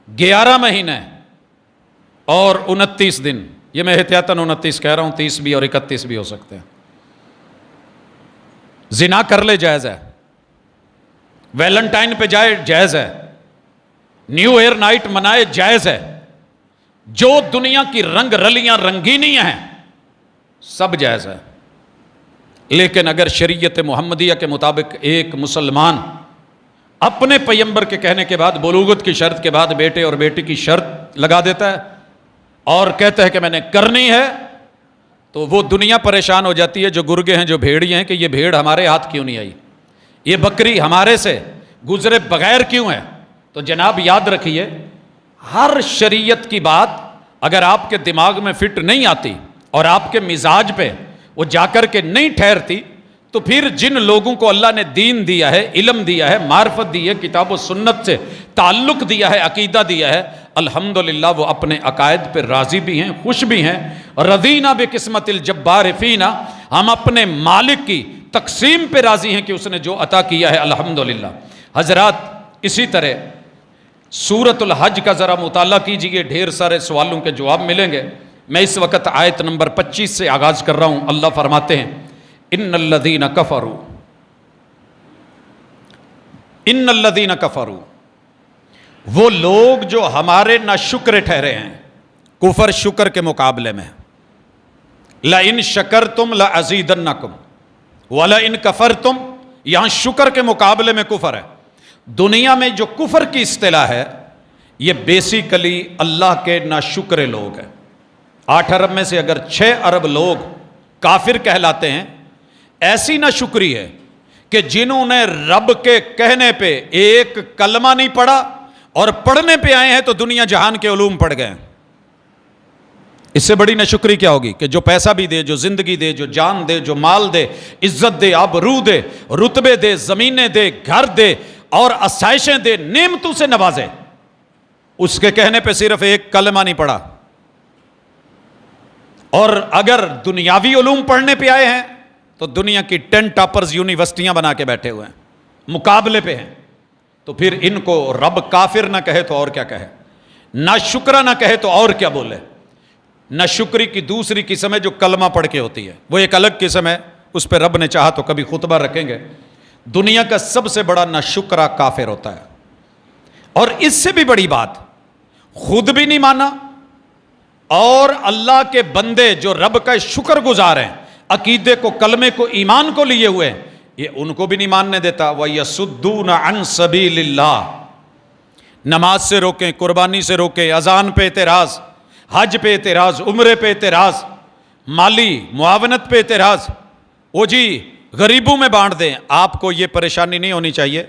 11 مہینے اور 29 دن، یہ میں احتیاطاً 29 کہہ رہا ہوں، 30 بھی اور 31 بھی ہو سکتے ہیں، زنا کر لے جائز ہے، ویلنٹائن پہ جائے جائز ہے، نیو ایئر نائٹ منائے جائز ہے، جو دنیا کی رنگ رلیاں رنگینیاں ہیں سب جائز ہے۔ لیکن اگر شریعت محمدیہ کے مطابق ایک مسلمان اپنے پیغمبر کے کہنے کے بعد، بلوغت کی شرط کے بعد، بیٹے اور بیٹی کی شرط لگا دیتا ہے اور کہتا ہے کہ میں نے کرنی ہے، تو وہ دنیا پریشان ہو جاتی ہے، جو گرگے ہیں، جو بھیڑیے ہیں، کہ یہ بھیڑ ہمارے ہاتھ کیوں نہیں آئی، یہ بکری ہمارے سے گزرے بغیر کیوں ہے۔ تو جناب یاد رکھیے، ہر شریعت کی بات اگر آپ کے دماغ میں فٹ نہیں آتی اور آپ کے مزاج پہ وہ جا کر کے نہیں ٹھہرتی، تو پھر جن لوگوں کو اللہ نے دین دیا ہے، علم دیا ہے، معرفت دی ہے، کتاب و سنت سے تعلق دیا ہے، عقیدہ دیا ہے، الحمدللہ وہ اپنے عقائد پہ راضی بھی ہیں، خوش بھی ہیں۔ رضینا بقسمت الجبار فینا، ہم اپنے مالک کی تقسیم پہ راضی ہیں کہ اس نے جو عطا کیا ہے، الحمدللہ۔ حضرات، اسی طرح سورۃ الحج کا ذرا مطالعہ کیجئے، ڈھیر سارے سوالوں کے جواب ملیں گے۔ میں اس وقت آیت نمبر 25 سے آغاز کر رہا ہوں۔ اللہ فرماتے ہیں ان الذین کفروا، وہ لوگ جو ہمارے ناشکر ٹھہرے ہیں، کفر شکر کے مقابلے میں، لئن شکرتم لازیدنکم ولئن کفرتم، یہاں شکر کے مقابلے میں کفر ہے۔ دنیا میں جو کفر کی اصطلاح ہے یہ بیسیکلی اللہ کے ناشکر لوگ ہیں۔ 8 ارب میں سے اگر 6 ارب لوگ کافر کہلاتے ہیں، ایسی ناشکری ہے کہ جنہوں نے رب کے کہنے پہ ایک کلمہ نہیں پڑھا اور پڑھنے پہ آئے ہیں تو دنیا جہان کے علوم پڑھ گئے ہیں۔ اس سے بڑی ناشکری کیا ہوگی کہ جو پیسہ بھی دے، جو زندگی دے، جو جان دے، جو مال دے، عزت دے، آبرو دے، رتبے دے، زمینیں دے، گھر دے اور آسائشیں دے، نعمتوں سے نوازے، اس کے کہنے پہ صرف ایک کلمہ نہیں پڑھا، اور اگر دنیاوی علوم پڑھنے پہ آئے ہیں تو دنیا کی 10 ٹاپرز یونیورسٹیاں بنا کے بیٹھے ہوئے ہیں، مقابلے پہ ہیں، تو پھر ان کو رب کافر نہ کہے تو اور کیا کہے، نہ شکرہ نہ کہے تو اور کیا بولے۔ نہ شکری کی دوسری قسم ہے جو کلمہ پڑھ کے ہوتی ہے، وہ ایک الگ قسم ہے، اس پہ رب نے چاہا تو کبھی خطبہ رکھیں گے۔ دنیا کا سب سے بڑا نہ شکرہ کافر ہوتا ہے، اور اس سے بھی بڑی بات، خود بھی نہیں مانا اور اللہ کے بندے جو رب کا شکر گزار ہیں، عقیدے کو، کلمے کو، ایمان کو لیے ہوئے ہیں، یہ ان کو بھی نہیں ماننے دیتا۔ وَيَصُدُّونَ عَن سَبِيلِ اللَّهِ، نماز سے روکیں، قربانی سے روکیں، اذان پہ اعتراض، حج پہ اعتراض، عمرے پہ اعتراض، مالی معاونت پہ اعتراض، وہ جی غریبوں میں بانٹ دیں۔ آپ کو یہ پریشانی نہیں ہونی چاہیے۔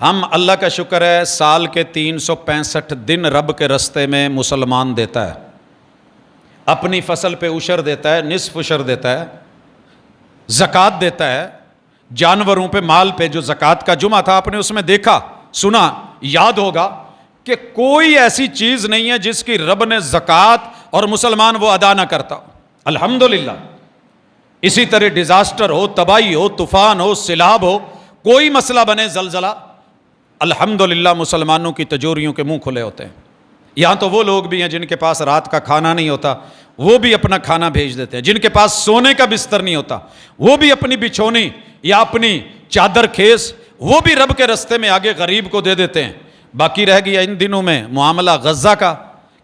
ہم اللہ کا شکر ہے سال کے 365 دن رب کے رستے میں مسلمان دیتا ہے، اپنی فصل پہ عشر دیتا ہے، نصف عشر دیتا ہے، زکوٰۃ دیتا ہے، جانوروں پہ، مال پہ جو زکوٰۃ کا جمعہ تھا آپ نے اس میں دیکھا، سنا، یاد ہوگا کہ کوئی ایسی چیز نہیں ہے جس کی رب نے زکوٰۃ اور مسلمان وہ ادا نہ کرتا۔ الحمدللہ۔ اسی طرح ڈیزاسٹر ہو، تباہی ہو، طوفان ہو، سیلاب ہو، کوئی مسئلہ بنے، زلزلہ، الحمدللہ مسلمانوں کی تجوریوں کے منہ کھلے ہوتے ہیں۔ یہاں تو وہ لوگ بھی ہیں جن کے پاس رات کا کھانا نہیں ہوتا، وہ بھی اپنا کھانا بھیج دیتے ہیں۔ جن کے پاس سونے کا بستر نہیں ہوتا، وہ بھی اپنی بچھونی یا اپنی چادر خیز وہ بھی رب کے رستے میں آگے غریب کو دے دیتے ہیں۔ باقی رہ گیا ان دنوں میں معاملہ غزہ کا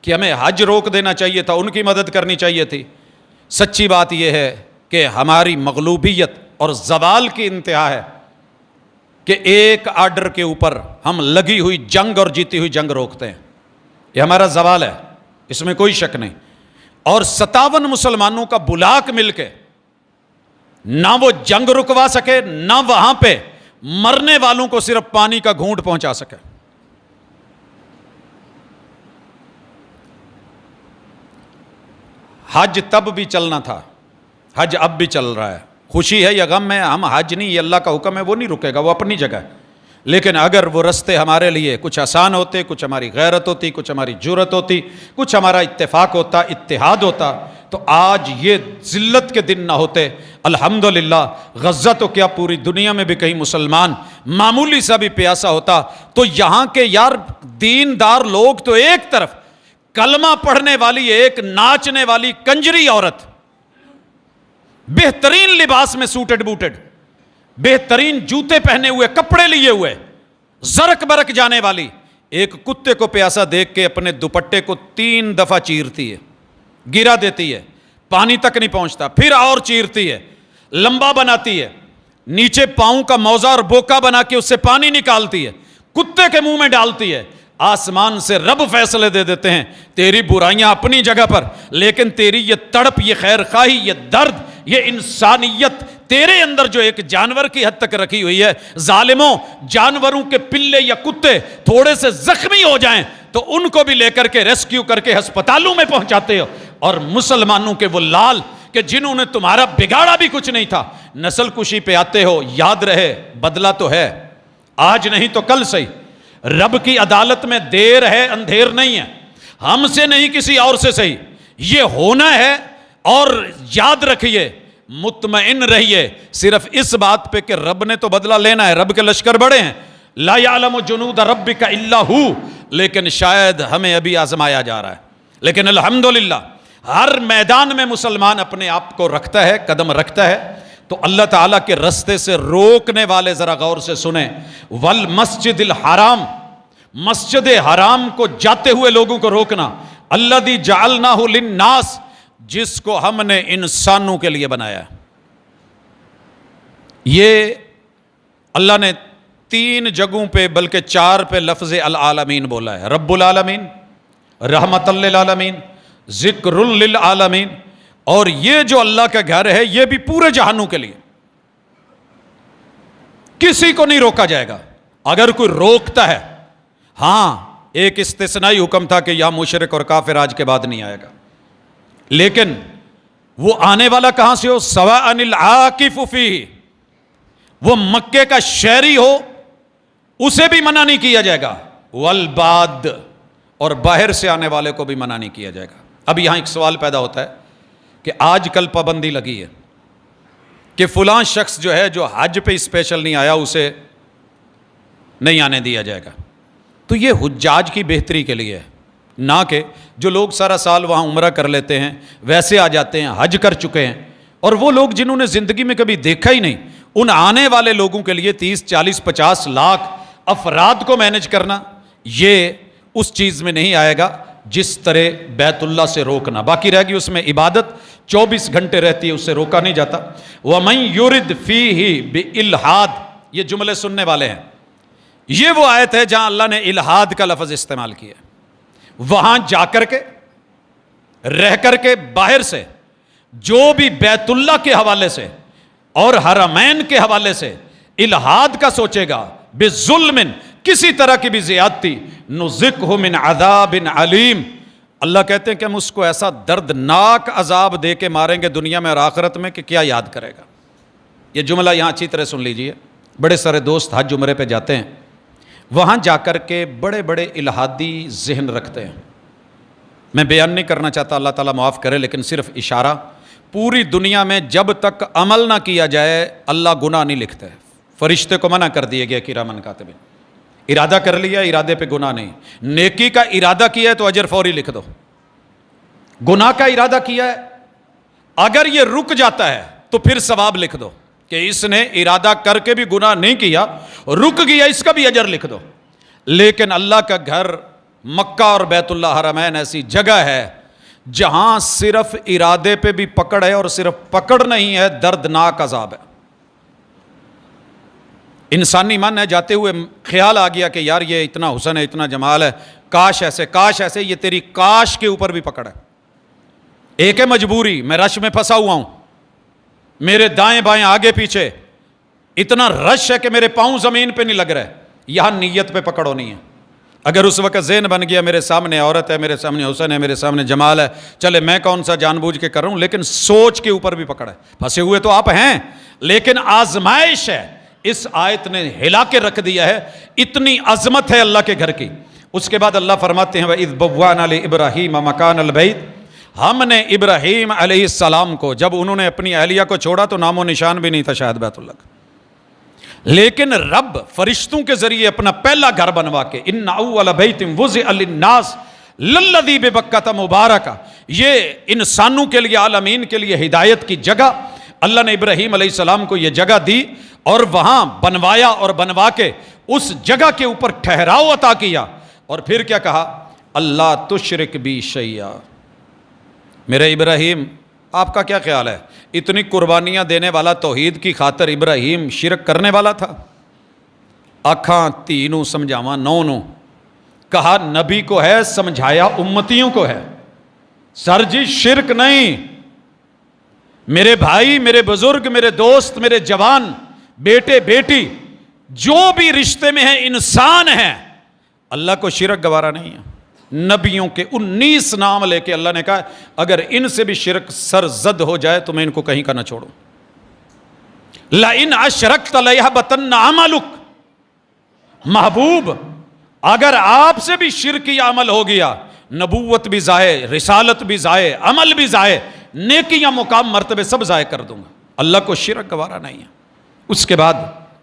کہ ہمیں حج روک دینا چاہیے تھا، ان کی مدد کرنی چاہیے تھی۔ سچی بات یہ ہے کہ ہماری مغلوبیت اور زوال کی انتہا ہے کہ ایک آرڈر کے اوپر ہم لگی ہوئی جنگ اور جیتی ہوئی جنگ روکتے ہیں۔ یہ ہمارا زوال ہے، اس میں کوئی شک نہیں۔ اور 57 مسلمانوں کا بلاک مل کے نہ وہ جنگ رکوا سکے، نہ وہاں پہ مرنے والوں کو صرف پانی کا گھونٹ پہنچا سکے۔ حج تب بھی چلنا تھا، حج اب بھی چل رہا ہے، خوشی ہے یا غم ہے، ہم حج نہیں، یہ اللہ کا حکم ہے، وہ نہیں رکے گا، وہ اپنی جگہ ہے۔ لیکن اگر وہ رستے ہمارے لیے کچھ آسان ہوتے، کچھ ہماری غیرت ہوتی، کچھ ہماری جرت ہوتی، کچھ ہمارا اتفاق ہوتا، اتحاد ہوتا، تو آج یہ ذلت کے دن نہ ہوتے۔ الحمدللہ غزہ تو کیا پوری دنیا میں بھی کہیں مسلمان معمولی سا بھی پیاسا ہوتا تو یہاں کے یار دیندار لوگ تو ایک طرف، کلمہ پڑھنے والی ایک ناچنے والی کنجری عورت، بہترین لباس میں سوٹڈ بوٹڈ، بہترین جوتے پہنے ہوئے، کپڑے لیے ہوئے، زرک برک جانے والی، ایک کتے کو پیاسا دیکھ کے اپنے دوپٹے کو 3 دفعہ چیرتی ہے، گرا دیتی ہے، پانی تک نہیں پہنچتا، پھر اور چیرتی ہے، لمبا بناتی ہے، نیچے پاؤں کا موزہ اور بوکا بنا کے اس سے پانی نکالتی ہے، کتے کے منہ میں ڈالتی ہے۔ آسمان سے رب فیصلے دے دیتے ہیں، تیری برائیاں اپنی جگہ پر، لیکن تیری یہ تڑپ، یہ خیر خواہی، یہ درد، یہ انسانیت تیرے اندر جو ایک جانور کی حد تک رکھی ہوئی ہے۔ ظالموں، جانوروں کے پلے یا کتے تھوڑے سے زخمی ہو جائیں تو ان کو بھی لے کر کے ریسکیو کر کے ہسپتالوں میں پہنچاتے ہو، اور مسلمانوں کے وہ لال کہ جنہوں نے تمہارا بگاڑا بھی کچھ نہیں تھا، نسل کشی پہ آتے ہو۔ یاد رہے بدلہ تو ہے، آج نہیں تو کل صحیح۔ رب کی عدالت میں دیر ہے اندھیر نہیں ہے، ہم سے نہیں کسی اور سے صحیح، یہ ہونا ہے۔ اور یاد رکھیے، مطمئن رہیے صرف اس بات پہ کہ رب نے تو بدلہ لینا ہے، رب کے لشکر بڑے ہیں، لا یعلم جنود ربک الا ہو، لیکن شاید ہمیں ابھی آزمایا جا رہا ہے. لیکن الحمدللہ ہر میدان میں مسلمان اپنے آپ کو رکھتا ہے، قدم رکھتا ہے. تو اللہ تعالیٰ کے رستے سے روکنے والے ذرا غور سے سنیں. والمسجد الحرام، مسجد حرام کو جاتے ہوئے لوگوں کو روکنا. الذی جعلناہ للناس، جس کو ہم نے انسانوں کے لیے بنایا ہے. یہ اللہ نے 3 جگہوں پہ بلکہ 4 پہ لفظ العالمین بولا ہے. رب العالمین، رحمت للعالمین، ذکر للعالمین. اور یہ جو اللہ کا گھر ہے یہ بھی پورے جہانوں کے لیے، کسی کو نہیں روکا جائے گا. اگر کوئی روکتا ہے، ہاں ایک استثنائی حکم تھا کہ یا مشرک اور کافر آج کے بعد نہیں آئے گا، لیکن وہ آنے والا کہاں سے ہو؟ سواء العاکف فیہ، وہ مکے کا شہری ہو اسے بھی منع نہیں کیا جائے گا. والباد، اور باہر سے آنے والے کو بھی منع نہیں کیا جائے گا. اب یہاں ایک سوال پیدا ہوتا ہے کہ آج کل پابندی لگی ہے کہ فلاں شخص جو ہے جو حج پہ اسپیشل نہیں آیا اسے نہیں آنے دیا جائے گا. تو یہ حجاج کی بہتری کے لیے ہے، نہ کہ جو لوگ سارا سال وہاں عمرہ کر لیتے ہیں ویسے آ جاتے ہیں، حج کر چکے ہیں. اور وہ لوگ جنہوں نے زندگی میں کبھی دیکھا ہی نہیں، ان آنے والے لوگوں کے لیے 30 40 50 لاکھ افراد کو مینج کرنا، یہ اس چیز میں نہیں آئے گا جس طرح بیت اللہ سے روکنا. باقی رہ گی اس میں عبادت 24 گھنٹے رہتی ہے، اس سے روکا نہیں جاتا. وَمَن يُرِدْ فِيهِ بِإِلْحَادٍ، یہ جملے سننے والے ہیں. یہ وہ آیت ہے جہاں اللہ نے الحاد کا لفظ استعمال کیا. وہاں جا کر کے، رہ کر کے، باہر سے جو بھی بیت اللہ کے حوالے سے اور حرمین کے حوالے سے الحاد کا سوچے گا، بظلم، کسی طرح کی بھی زیادتی، نذقہ من عذاب علیم، اللہ کہتے ہیں کہ ہم اس کو ایسا دردناک عذاب دے کے ماریں گے دنیا میں اور آخرت میں کہ کیا یاد کرے گا. یہ جملہ یہاں اچھی طرح سن لیجئے. بڑے سارے دوست حج عمرے پہ جاتے ہیں، وہاں جا کر کے بڑے بڑے الہادی ذہن رکھتے ہیں. میں بیان نہیں کرنا چاہتا، اللہ تعالیٰ معاف کرے، لیکن صرف اشارہ. پوری دنیا میں جب تک عمل نہ کیا جائے اللہ گناہ نہیں لکھتا ہے. فرشتے کو منع کر دیا گیا کرامن کاتبین. ارادہ کر لیا، ارادے پہ گناہ نہیں. نیکی کا ارادہ کیا ہے تو اجر فوری لکھ دو. گناہ کا ارادہ کیا ہے، اگر یہ رک جاتا ہے تو پھر ثواب لکھ دو کہ اس نے ارادہ کر کے بھی گناہ نہیں کیا، رک گیا، اس کا بھی اجر لکھ دو. لیکن اللہ کا گھر مکہ اور بیت اللہ حرمین ایسی جگہ ہے جہاں صرف ارادے پہ بھی پکڑ ہے، اور صرف پکڑ نہیں ہے، دردناک عذاب ہے. انسانی من ہے، جاتے ہوئے خیال آ گیا کہ یار یہ اتنا حسن ہے، اتنا جمال ہے، کاش ایسے کاش ایسے. یہ تیری کاش کے اوپر بھی پکڑ ہے. ایک ہے مجبوری، میں رش میں پھنسا ہوا ہوں، میرے دائیں بائیں آگے پیچھے اتنا رش ہے کہ میرے پاؤں زمین پہ نہیں لگ رہے. یہاں نیت پہ پکڑ ہونی ہے. اگر اس وقت ذہن بن گیا میرے سامنے عورت ہے، میرے سامنے حسن ہے، میرے سامنے جمال ہے، چلے میں کون سا جان بوجھ کے کر رہا ہوں، لیکن سوچ کے اوپر بھی پکڑ ہے. پھنسے ہوئے تو آپ ہیں، لیکن آزمائش ہے. اس آیت نے ہلا کے رکھ دیا ہے. اتنی عظمت ہے اللہ کے گھر کی. اس کے بعد اللہ فرماتے ہیں وَإِذْ بَوَّأْنَا لِإِبْرَاهِيمَ مَكَانَ الْبَيْتِ، ہم نے ابراہیم علیہ السلام کو جب انہوں نے اپنی اہلیہ کو چھوڑا تو نام و نشان بھی نہیں تھا شاید بیت اللہ کا، لیکن رب فرشتوں کے ذریعے اپنا پہلا گھر بنوا کے ان اول بیت وضع للناس للذی ببکۃ مبارکہ، یہ انسانوں کے لیے، عالمین کے لیے ہدایت کی جگہ اللہ نے ابراہیم علیہ السلام کو یہ جگہ دی اور وہاں بنوایا، اور بنوا کے اس جگہ کے اوپر ٹھہراؤ عطا کیا. اور پھر کیا کہا؟ اللہ تشرک بی شیئا، میرے ابراہیم آپ کا کیا خیال ہے اتنی قربانیاں دینے والا توحید کی خاطر ابراہیم شرک کرنے والا تھا؟ آکھاں تینوں سمجھاواں نو کہا نبی کو ہے، سمجھایا امتیوں کو ہے. سر جی شرک نہیں، میرے بھائی، میرے بزرگ، میرے دوست، میرے جوان، بیٹے بیٹی، جو بھی رشتے میں ہیں انسان ہیں، اللہ کو شرک گوارا نہیں ہے. نبیوں کے 19 نام لے کے اللہ نے کہا اگر ان سے بھی شرک سرزد ہو جائے تو میں ان کو کہیں کا نہ چھوڑوں. لَإِنْ أَشْرَكْتَ لَيَحْبَطَنَّ عَمَلُكَ، محبوب اگر آپ سے بھی شرکی عمل ہو گیا، نبوت بھی ضائع، رسالت بھی ضائع، عمل بھی ضائع، نیکیاں، مقام، مرتبے سب ضائع کر دوں گا. اللہ کو شرک گوارا نہیں ہے. اس کے بعد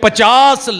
50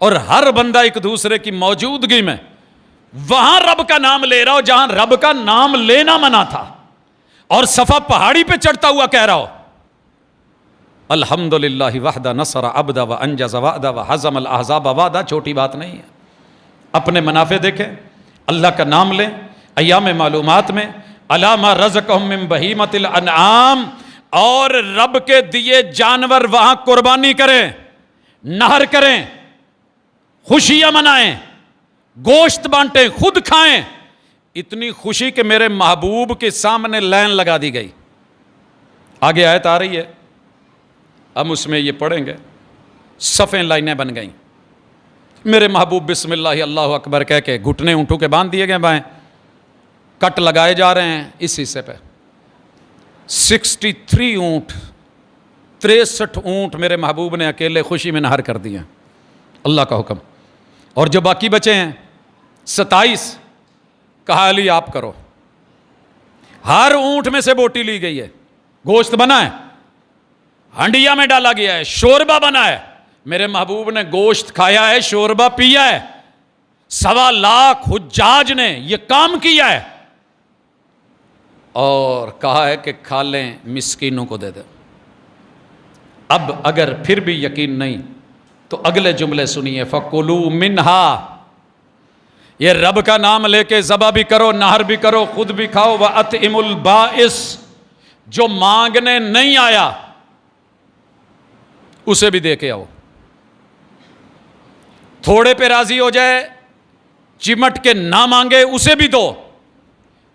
اور ہر بندہ ایک دوسرے کی موجودگی میں وہاں رب کا نام لے رہا ہو جہاں رب کا نام لینا منع تھا، اور صفا پہاڑی پہ چڑھتا ہوا کہہ رہا ہو الحمدللہ وحدہ نصر عبدہ وانجز وعدہ وحزم الاحزاب وعدہ. چھوٹی بات نہیں ہے. اپنے منافع دیکھیں، اللہ کا نام لیں ایام معلومات میں، الا ما رزقہم من بہیمۃ الانعام، اور رب کے دیے جانور وہاں قربانی کریں، نہر کریں، خوشیاں منائیں، گوشت بانٹیں، خود کھائیں. اتنی خوشی کہ میرے محبوب کے سامنے لائن لگا دی گئی. آگے آیت آ رہی ہے، ہم اس میں یہ پڑھیں گے. صفیں لائنیں بن گئیں، میرے محبوب بسم اللہ اللہ اکبر کہہ کے گھٹنے اونٹوں کے باندھ دیے گئے، بائیں کٹ لگائے جا رہے ہیں اس حصے پہ. 63 اونٹ، 63 اونٹ میرے محبوب نے اکیلے خوشی میں نہر کر دیے، اللہ کا حکم. اور جو باقی بچے ہیں 27 کہا علی آپ کرو. ہر اونٹ میں سے بوٹی لی گئی ہے، گوشت بنا ہے، ہنڈیا میں ڈالا گیا ہے، شوربہ بنا ہے. میرے محبوب نے گوشت کھایا ہے، شوربہ پیا ہے. 1.25 لاکھ حجاج نے یہ کام کیا ہے، اور کہا ہے کہ کھا لیں مسکینوں کو دے دیں. اب اگر پھر بھی یقین نہیں تو اگلے جملے سنیے، فَكُلُوا مِنْهَا، یہ رب کا نام لے کے ذبح بھی کرو، نہر بھی کرو، خود بھی کھاؤ. وَأَطْعِمُوا الْبَائِسَ، جو مانگنے نہیں آیا اسے بھی دے کے آؤ. تھوڑے پہ راضی ہو جائے، چمٹ کے نہ مانگے اسے بھی دو،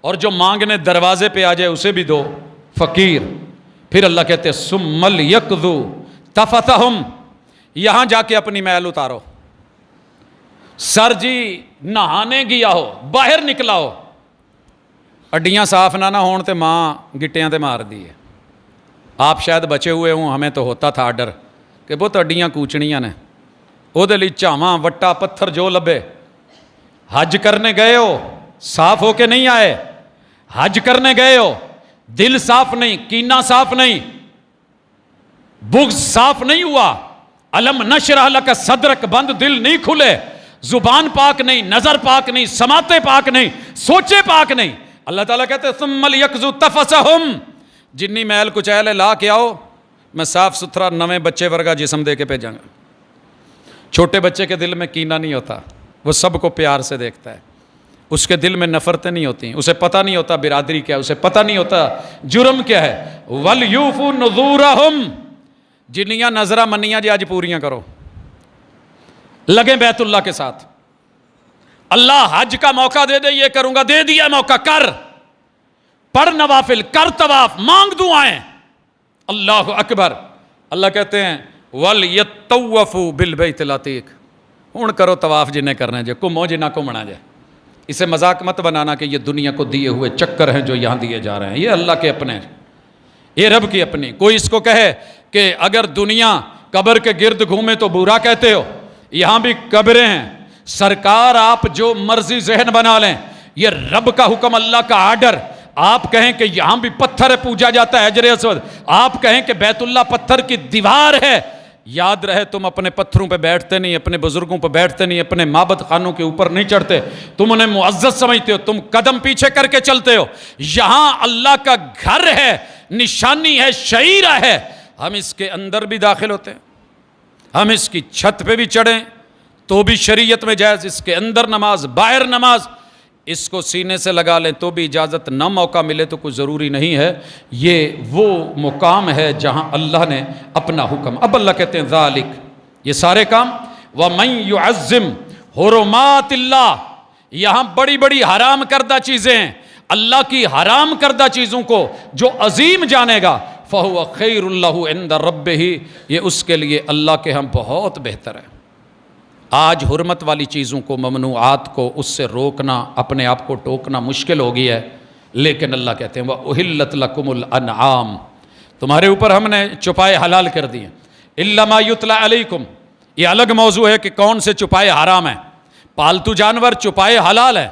اور جو مانگنے دروازے پہ آ جائے اسے بھی دو. فقیر. پھر اللہ کہتے ثُمَّ لْيَقْضُوا تَفَثَهُمْ، یہاں جا کے اپنی میل اتارو. سر جی نہانے گیا ہو، باہر نکلا ہو، اڈیاں صاف نہ ہون تے ماں گٹیاں تے مار دی ہے. آپ شاید بچے ہوئے ہوں، ہمیں تو ہوتا تھا آرڈر کہ بہت اڈیاں کوچنیاں نے، وہ دے لی چاواں وٹا پتھر جو لبے. حج کرنے گئے ہو، صاف ہو کے نہیں آئے. حج کرنے گئے ہو، دل صاف نہیں، کینہ صاف نہیں، بغض صاف نہیں ہوا، الم نشرح لک صدرک بند دل نہیں کھلے، زبان پاک نہیں، نظر پاک نہیں، سماعتیں پاک نہیں، سوچے پاک نہیں. اللہ تعالیٰ کہتے ہیں ثم لیقضوا تفثہم، جنی میل کچیل ہے لا کے آؤ، میں صاف ستھرا نویں بچے ورگا جسم دے کے بھیجاں گا. چھوٹے بچے کے دل میں کینہ نہیں ہوتا، وہ سب کو پیار سے دیکھتا ہے. اس کے دل میں نفرتیں نہیں ہوتی، اسے پتہ نہیں ہوتا برادری کیا ہے، اسے پتہ نہیں ہوتا جرم کیا ہے. وَلْيُوفُوا نُذُورَهُمْ، جنیاں نظرہ منیاں جی آج پوریاں کرو، لگیں بیت اللہ کے ساتھ. اللہ حج کا موقع دے دے یہ کروں گا، دے دیا موقع، کر، پڑھ نوافل، کر طواف، مانگ دعائیں. اللہ اکبر. اللہ کہتے ہیں وَلْيَطَّوَّفُوا بِالْبَيْتِ الْعَتِيقِ، ہن کرو طواف جنہیں کرنا جائے، گھومو جنہ گھومنا جائے. اسے مذاق مت بنانا کہ یہ دنیا کو دیے ہوئے چکر ہیں جو یہاں دیے جا رہے ہیں، یہ اللہ کے اپنے ہیں، یہ رب کی اپنی. کوئی اس کو کہے کہ اگر دنیا قبر کے گرد گھومے تو برا کہتے ہو، یہاں بھی قبریں ہیں، سرکار آپ جو مرضی ذہن بنا لیں، یہ رب کا حکم، اللہ کا آرڈر. آپ کہیں کہ یہاں بھی پتھر ہے پوجا جاتا ہے حجر اسود، آپ کہیں کہ بیت اللہ پتھر کی دیوار ہے، یاد رہے تم اپنے پتھروں پہ بیٹھتے نہیں، اپنے بزرگوں پہ بیٹھتے نہیں، اپنے معبد خانوں کے اوپر نہیں چڑھتے، تم انہیں معزز سمجھتے ہو، تم قدم پیچھے کر کے چلتے ہو. یہاں اللہ کا گھر ہے، نشانی ہے، شعیرہ ہے، ہم اس کے اندر بھی داخل ہوتے ہیں، ہم اس کی چھت پہ بھی چڑھیں تو بھی شریعت میں جائز، اس کے اندر نماز، باہر نماز، اس کو سینے سے لگا لیں تو بھی اجازت، نہ موقع ملے تو کچھ ضروری نہیں ہے. یہ وہ مقام ہے جہاں اللہ نے اپنا حکم. اب اللہ کہتے ہیں ذالک، یہ سارے کام، وَمَن يُعَظِّمْ حُرُمَاتِ اللَّهِ، یہاں بڑی بڑی حرام کردہ چیزیں ہیں، اللہ کی حرام کردہ چیزوں کو جو عظیم جانے گا، فَهُوَ خَيْرٌ لَهُ عِنْدَ رَبِّهِ، یہ اس کے لیے اللہ کے ہم بہت بہتر ہے. آج حرمت والی چیزوں کو، ممنوعات کو، اس سے روکنا، اپنے آپ کو ٹوکنا مشکل ہو گیا ہے، لیکن اللہ کہتے ہیں وَأُحِلَّتْ لَكُمُ الْأَنْعَامُ، تمہارے اوپر ہم نے چپائے حلال کر دیے. إِلَّا مَا يُتْلَى عَلَيْكُمْ، یہ الگ موضوع ہے کہ کون سے چپائے حرام ہیں. پالتو جانور چپائے حلال ہیں،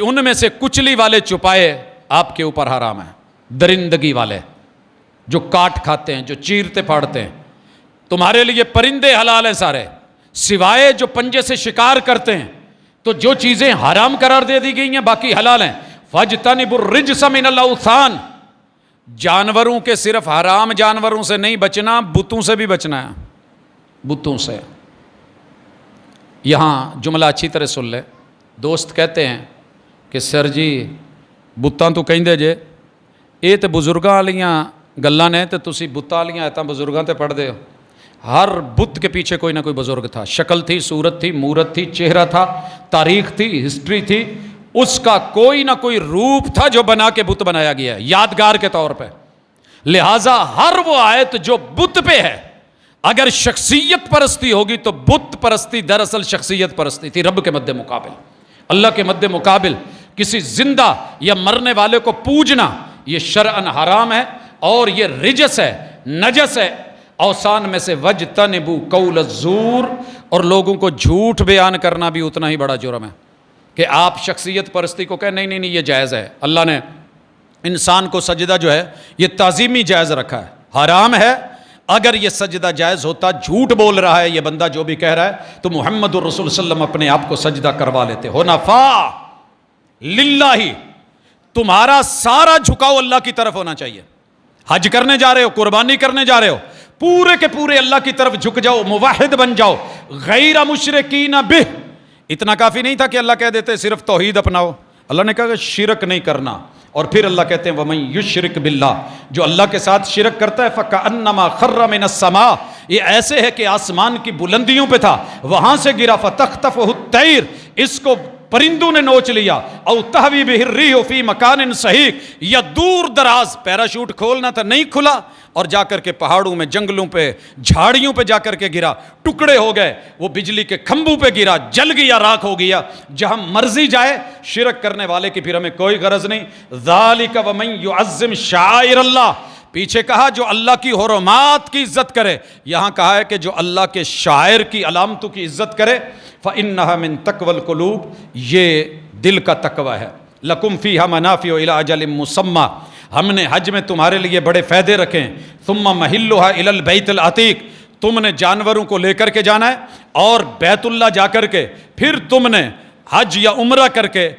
ان میں سے کچلی والے چپائے آپ کے اوپر حرام ہیں. درندگی والے جو کاٹ کھاتے ہیں، جو چیرتے پھاڑتے ہیں، تمہارے لیے پرندے حلال ہیں سارے، سوائے جو پنجے سے شکار کرتے ہیں، تو جو چیزیں حرام قرار دے دی گئی ہیں باقی حلال ہیں. فَاجْتَنِبُوا الرِّجْسَ مِنَ الْأَوْثَانِ، جانوروں کے صرف حرام جانوروں سے نہیں بچنا، بتوں سے بھی بچنا ہے. بتوں سے. یہاں جملہ اچھی طرح سن لے. دوست کہتے ہیں کہ سر جی بتاں تو کہیں دے جے یہ تو بزرگاں والیاں گلاں نے تے تسی بتاں والیاں ایتاں بزرگاں تے پڑھ دے ہو. ہر بت کے پیچھے کوئی نہ کوئی بزرگ تھا، شکل تھی، صورت تھی، مورت تھی، چہرہ تھا، تاریخ تھی، ہسٹری تھی، اس کا کوئی نہ کوئی روپ تھا جو بنا کے بت بنایا گیا ہے یادگار کے طور پہ. لہٰذا ہر وہ آیت جو بت پہ ہے، اگر شخصیت پرستی ہوگی تو بت پرستی دراصل شخصیت پرستی تھی رب کے مد مقابل. اللہ کے مد مقابل کسی زندہ یا مرنے والے کو پوجنا یہ شرعن حرام ہے اور یہ رجس ہے، نجس ہے. اوثان میں سے وجتنبوا قول الزور، اور لوگوں کو جھوٹ بیان کرنا بھی اتنا ہی بڑا جرم ہے کہ آپ شخصیت پرستی کو کہیں نہیں نہیں نہیں یہ جائز ہے. اللہ نے انسان کو سجدہ جو ہے یہ تعظیمی جائز رکھا ہے، حرام ہے. اگر یہ سجدہ جائز ہوتا، جھوٹ بول رہا ہے یہ بندہ جو بھی کہہ رہا ہے، تو محمد الرسول صلی اللہ علیہ وسلم اپنے آپ کو سجدہ کروا لیتے. حنفاء للہ، تمہارا سارا جھکاؤ اللہ کی طرف ہونا چاہیے. حج کرنے جا رہے ہو، قربانی کرنے جا رہے ہو، پورے کے پورے اللہ کی طرف جھک جاؤ، موحد بن جاؤ، غیر مشرکین بہ. اتنا کافی نہیں تھا کہ اللہ کہہ دیتے صرف توحید اپناؤ. اللہ نے کہا کہ شرک نہیں کرنا، اور پھر اللہ کہتے ہیں وَمَن یشرک باللہ، جو اللہ کے ساتھ شرک کرتا ہے فَكَأَنَّمَا خَرَّ مِنَ السَّمَاءِ، یہ ایسے ہے کہ آسمان کی بلندیوں پہ تھا، وہاں سے گرا. فَتَخْطَفُهُ الطَّيْرُ، اس کو پرندوں نے نوچ لیا. او تہوی بہ الرِّیحُ فی مکان صحیح، یا دور دراز پیراشوٹ کھولنا تھا نہیں کھلا اور جا کر کے پہاڑوں میں، جنگلوں پہ، جھاڑیوں پہ جا کر کے گرا، ٹکڑے ہو گئے. وہ بجلی کے کھمبوں پہ گرا، جل گیا، راکھ ہو گیا. جہاں مرضی جائے، شرک کرنے والے کی پھر ہمیں کوئی غرض نہیں. ذالک ومن یعظم شعائر اللہ، پیچھے کہا جو اللہ کی حرمات کی عزت کرے، یہاں کہا ہے کہ جو اللہ کے شاعر کی علامتوں کی عزت کرے. فإنها من تقوى القلوب، یہ دل کا تقوی ہے. لکم فیہا منافع الی اجل مسمى، ہم نے حج میں تمہارے لیے بڑے فائدے رکھے ہیں. ثم محلها الی البیت العتیق، تم نے جانوروں کو لے کر کے جانا ہے اور بیت اللہ جا کر کے پھر تم نے حج یا عمرہ کر کے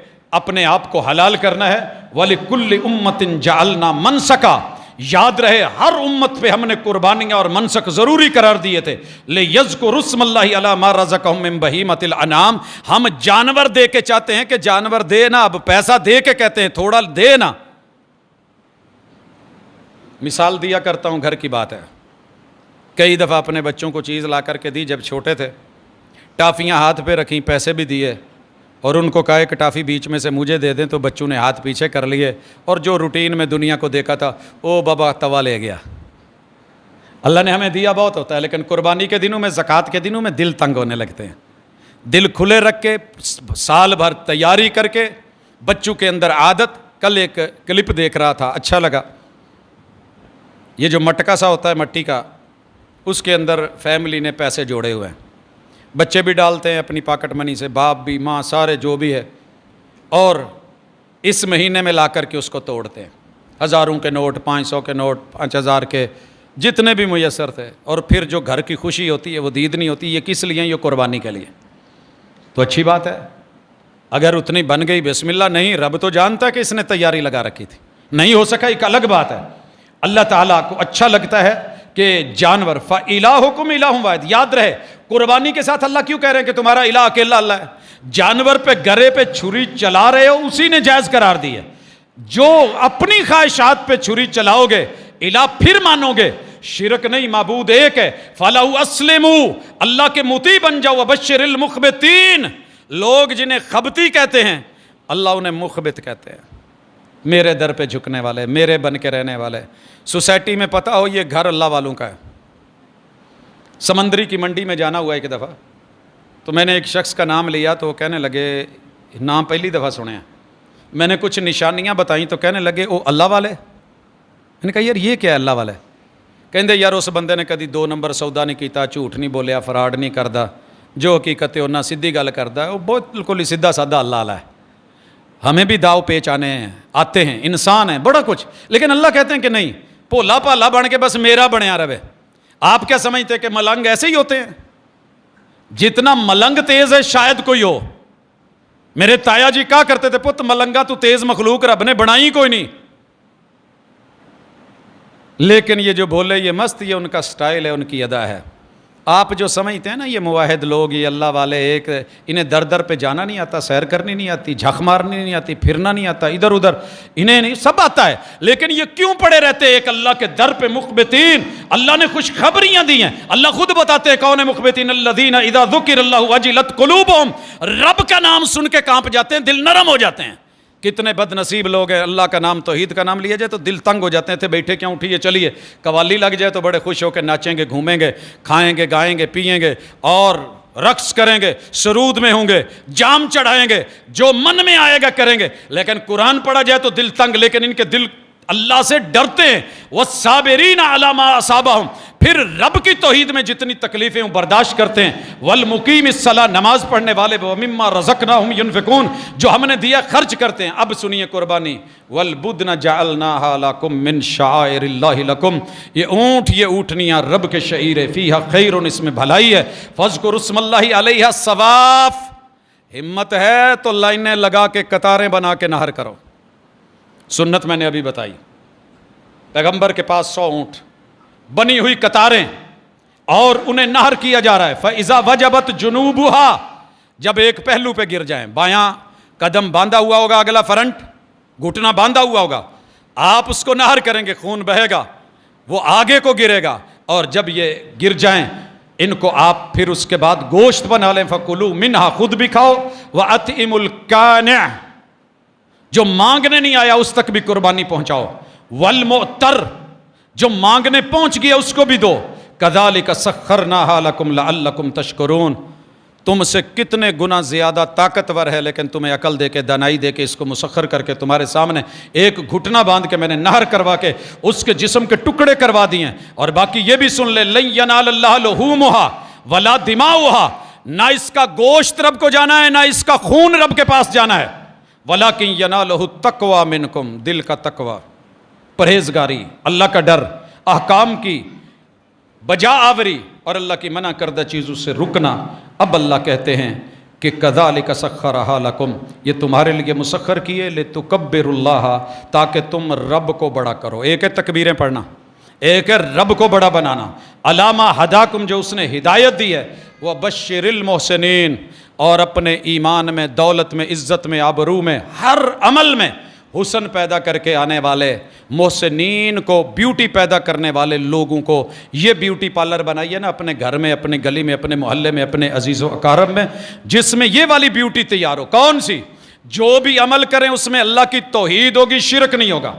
اپنے آپ کو حلال کرنا ہے. وَلِكُلِّ أُمَّةٍ جَعَلْنَا مَنْسَكًا، یاد رہے ہر امت پہ ہم نے قربانیاں اور منسک ضروری قرار دیے تھے. لِيَذْكُرُوا اسْمَ اللَّهِ عَلَىٰ مَا رَزَقَهُم مِّن بَهِيمَةِ الْأَنْعَامِ، ہم جانور دے کے چاہتے ہیں کہ جانور دے نا، اب پیسہ دے کے کہتے ہیں تھوڑا دے نا. مثال دیا کرتا ہوں، گھر کی بات ہے. کئی دفعہ اپنے بچوں کو چیز لا کر کے دی، جب چھوٹے تھے ٹافیاں ہاتھ پہ رکھیں، پیسے بھی دیے اور ان کو کہا کہ ٹافی بیچ میں سے مجھے دے دیں، تو بچوں نے ہاتھ پیچھے کر لیے اور جو روٹین میں دنیا کو دیکھا تھا، او بابا توا لے گیا. اللہ نے ہمیں دیا بہت ہوتا ہے، لیکن قربانی کے دنوں میں، زکوٰۃ کے دنوں میں دل تنگ ہونے لگتے ہیں. دل کھلے رکھ کے سال بھر تیاری کر کے بچوں کے اندر عادت. کل ایک کلپ دیکھ رہا تھا، اچھا لگا. یہ جو مٹکا سا ہوتا ہے مٹی کا، اس کے اندر فیملی نے پیسے جوڑے ہوئے ہیں، بچے بھی ڈالتے ہیں اپنی پاکٹ منی سے، باپ بھی، ماں، سارے جو بھی ہے، اور اس مہینے میں لا کر کے اس کو توڑتے ہیں. 1000 کے نوٹ، 500 کے نوٹ، 5000 کے، جتنے بھی میسر تھے. اور پھر جو گھر کی خوشی ہوتی ہے وہ دید نہیں ہوتی. یہ کس لیے؟ یہ قربانی کے لیے. تو اچھی بات ہے اگر اتنی بن گئی، بسم اللہ. نہیں، رب تو جانتا ہے کہ اس نے تیاری لگا رکھی تھی، نہیں ہو سکا ایک الگ بات ہے. اللہ تعالیٰ کو اچھا لگتا ہے کہ جانور. فَإِلَٰهُكُمْ إِلَٰهٌ وَاحِدٌ، یاد رہے قربانی کے ساتھ اللہ کیوں کہہ رہے ہیں کہ تمہارا الہ اکیلا اللہ ہے؟ جانور پہ گرے پہ چھری چلا رہے ہو، اسی نے جائز قرار دی ہے. جو اپنی خواہشات پہ چھری چلاؤ گے، الہ پھر مانو گے. شرک نہیں، معبود ایک ہے. فَلَهُ أَسْلِمُوا، اللہ کے مطیع بن جاؤ. وَبَشِّرِ الْمُخْبِتِينَ، لوگ جنہیں خبتی کہتے ہیں اللہ انہیں مخبت کہتے ہیں، میرے در پہ جھکنے والے، میرے بن کے رہنے والے. سوسائٹی میں پتہ ہو یہ گھر اللہ والوں کا ہے. سمندری کی منڈی میں جانا ہوا ایک دفعہ، تو میں نے ایک شخص کا نام لیا تو وہ کہنے لگے، نام پہلی دفعہ سنے ہیں. میں نے کچھ نشانیاں بتائیں تو کہنے لگے وہ اللہ والے. میں نے کہا یار یہ کیا ہے اللہ والے؟ کہندے یار اس بندے نے کدی 2 نمبر سودا نہیں کیتا، جھوٹ نہیں بولیا، فراڈ نہیں کردا، جو حقیقت ہے انہاں سیدھی گل کردا ہے، وہ بہت بالکل ہی سیدھا سادہ اللہ والا ہے. ہمیں بھی داؤ پیچ آتے ہیں، انسان ہیں، بڑا کچھ. لیکن اللہ کہتے ہیں کہ نہیں، بھولا بھالا بن کے بس میرا بنیا رہے. آپ کیا سمجھتے کہ ملنگ ایسے ہی ہوتے ہیں؟ جتنا ملنگ تیز ہے شاید کوئی ہو. میرے تایا جی کہا کرتے تھے پت ملنگا تو تیز مخلوق رب نے بنائی کوئی نہیں. لیکن یہ جو بولے یہ مست، یہ ان کا سٹائل ہے، ان کی ادا ہے. آپ جو سمجھتے ہیں نا یہ موحد لوگ، یہ اللہ والے، ایک انہیں در در پہ جانا نہیں آتا، سیر کرنی نہیں آتی، جھک مارنی نہیں آتی، پھرنا نہیں آتا ادھر ادھر، انہیں نہیں، سب آتا ہے. لیکن یہ کیوں پڑے رہتے ایک اللہ کے در پہ مخبتین؟ اللہ نے خوشخبریاں دی ہیں. اللہ خود بتاتے ہیں کون مخبتین، الذین اذا ذکر اللہ وجلت قلوبہم، رب کا نام سن کے کانپ جاتے ہیں، دل نرم ہو جاتے ہیں. کتنے بد نصیب لوگ ہیں، اللہ کا نام توحید کا نام لیا جائے تو دل تنگ ہو جاتے ہیں. تھے بیٹھے کیوں، اٹھیے چلیے. قوالی لگ جائے تو بڑے خوش ہو کے ناچیں گے، گھومیں گے، کھائیں گے، گائیں گے، پیئیں گے اور رقص کریں گے، سرود میں ہوں گے، جام چڑھائیں گے، جو من میں آئے گا کریں گے. لیکن قرآن پڑھا جائے تو دل تنگ. لیکن ان کے دل اللہ سے ڈرتے ہیں. والصابرین علی ما اصابہم، پھر رب کی توحید میں جتنی تکلیفیں ہوں برداشت کرتے ہیں. والمقیم الصلاۃ، نماز پڑھنے والے. ومما رزقناہم ینفقون، جو ہم نے دیا خرچ کرتے ہیں. اب سنیے قربانی. والبدن جعلناها لکم من شعائر اللہ لکم، یہ اونٹ، یہ اونٹنیاں رب کے شعیر ہے. فیہا خیر، اس میں بھلائی ہے. فاذکروا اسم اللہ علیہا صواف، ہمت ہے تو لائنیں لگا کے قطاریں بنا کے نہر کرو. سنت میں نے ابھی بتائی. پیغمبر کے پاس 100 اونٹ، بنی ہوئی قطاریں، اور انہیں نہر کیا جا رہا ہے. فَإِذَا وَجَبَتْ جُنُوبُهَا، جب ایک پہلو پہ گر جائیں، بایاں قدم باندھا ہوا ہوگا، اگلا فرنٹ گھٹنا باندھا ہوا ہوگا، آپ اس کو نہر کریں گے، خون بہے گا، وہ آگے کو گرے گا. اور جب یہ گر جائیں ان کو آپ پھر اس کے بعد گوشت بنا لیں. فَكُلُوا مِنْهَا، خود بھی کھاؤ. وَأَطْعِمُوا الْقَانِعَ، جو مانگنے نہیں آیا اس تک بھی قربانی پہنچاؤ. والمعتر، جو مانگنے پہنچ گیا اس کو بھی دو. کذالک سخرناہا لکم لعلکم تشکرون، تم سے کتنے گنا زیادہ طاقتور ہے، لیکن تمہیں عقل دے کے، دانائی دے کے، اس کو مسخر کر کے تمہارے سامنے ایک گھٹنا باندھ کے میں نے نہر کروا کے اس کے جسم کے ٹکڑے کروا دیے. اور باقی یہ بھی سن لے، لن ینال اللہ لحومہا ولا دماؤہا، نہ اس کا گوشت رب کو جانا ہے، نہ اس کا خون رب کے پاس جانا ہے. ولیکن ینالہ التقوی منکم، دل کا تقوی، پرہیزگاری، اللہ کا ڈر، احکام کی بجا آوری اور اللہ کی منع کردہ چیزوں سے رکنا. اب اللہ کہتے ہیں کہ کذالک سخرھا لکم، یہ تمہارے لیے مسخر کیے، لتکبروا اللہ، تاکہ تم رب کو بڑا کرو. ایک ہے تکبیریں پڑھنا، ایک ہے رب کو بڑا بنانا. علامہ ہداکم، جو اس نے ہدایت دی ہے. وبشر المحسنین، اور اپنے ایمان میں، دولت میں، عزت میں، آبرو میں، ہر عمل میں حسن پیدا کر کے آنے والے محسنین کو، بیوٹی پیدا کرنے والے لوگوں کو. یہ بیوٹی پارلر بنائیے نا اپنے گھر میں، اپنے گلی میں، اپنے محلے میں، اپنے عزیز و اقارب میں، جس میں یہ والی بیوٹی تیار ہو. کون سی؟ جو بھی عمل کریں اس میں اللہ کی توحید ہوگی، شرک نہیں ہوگا،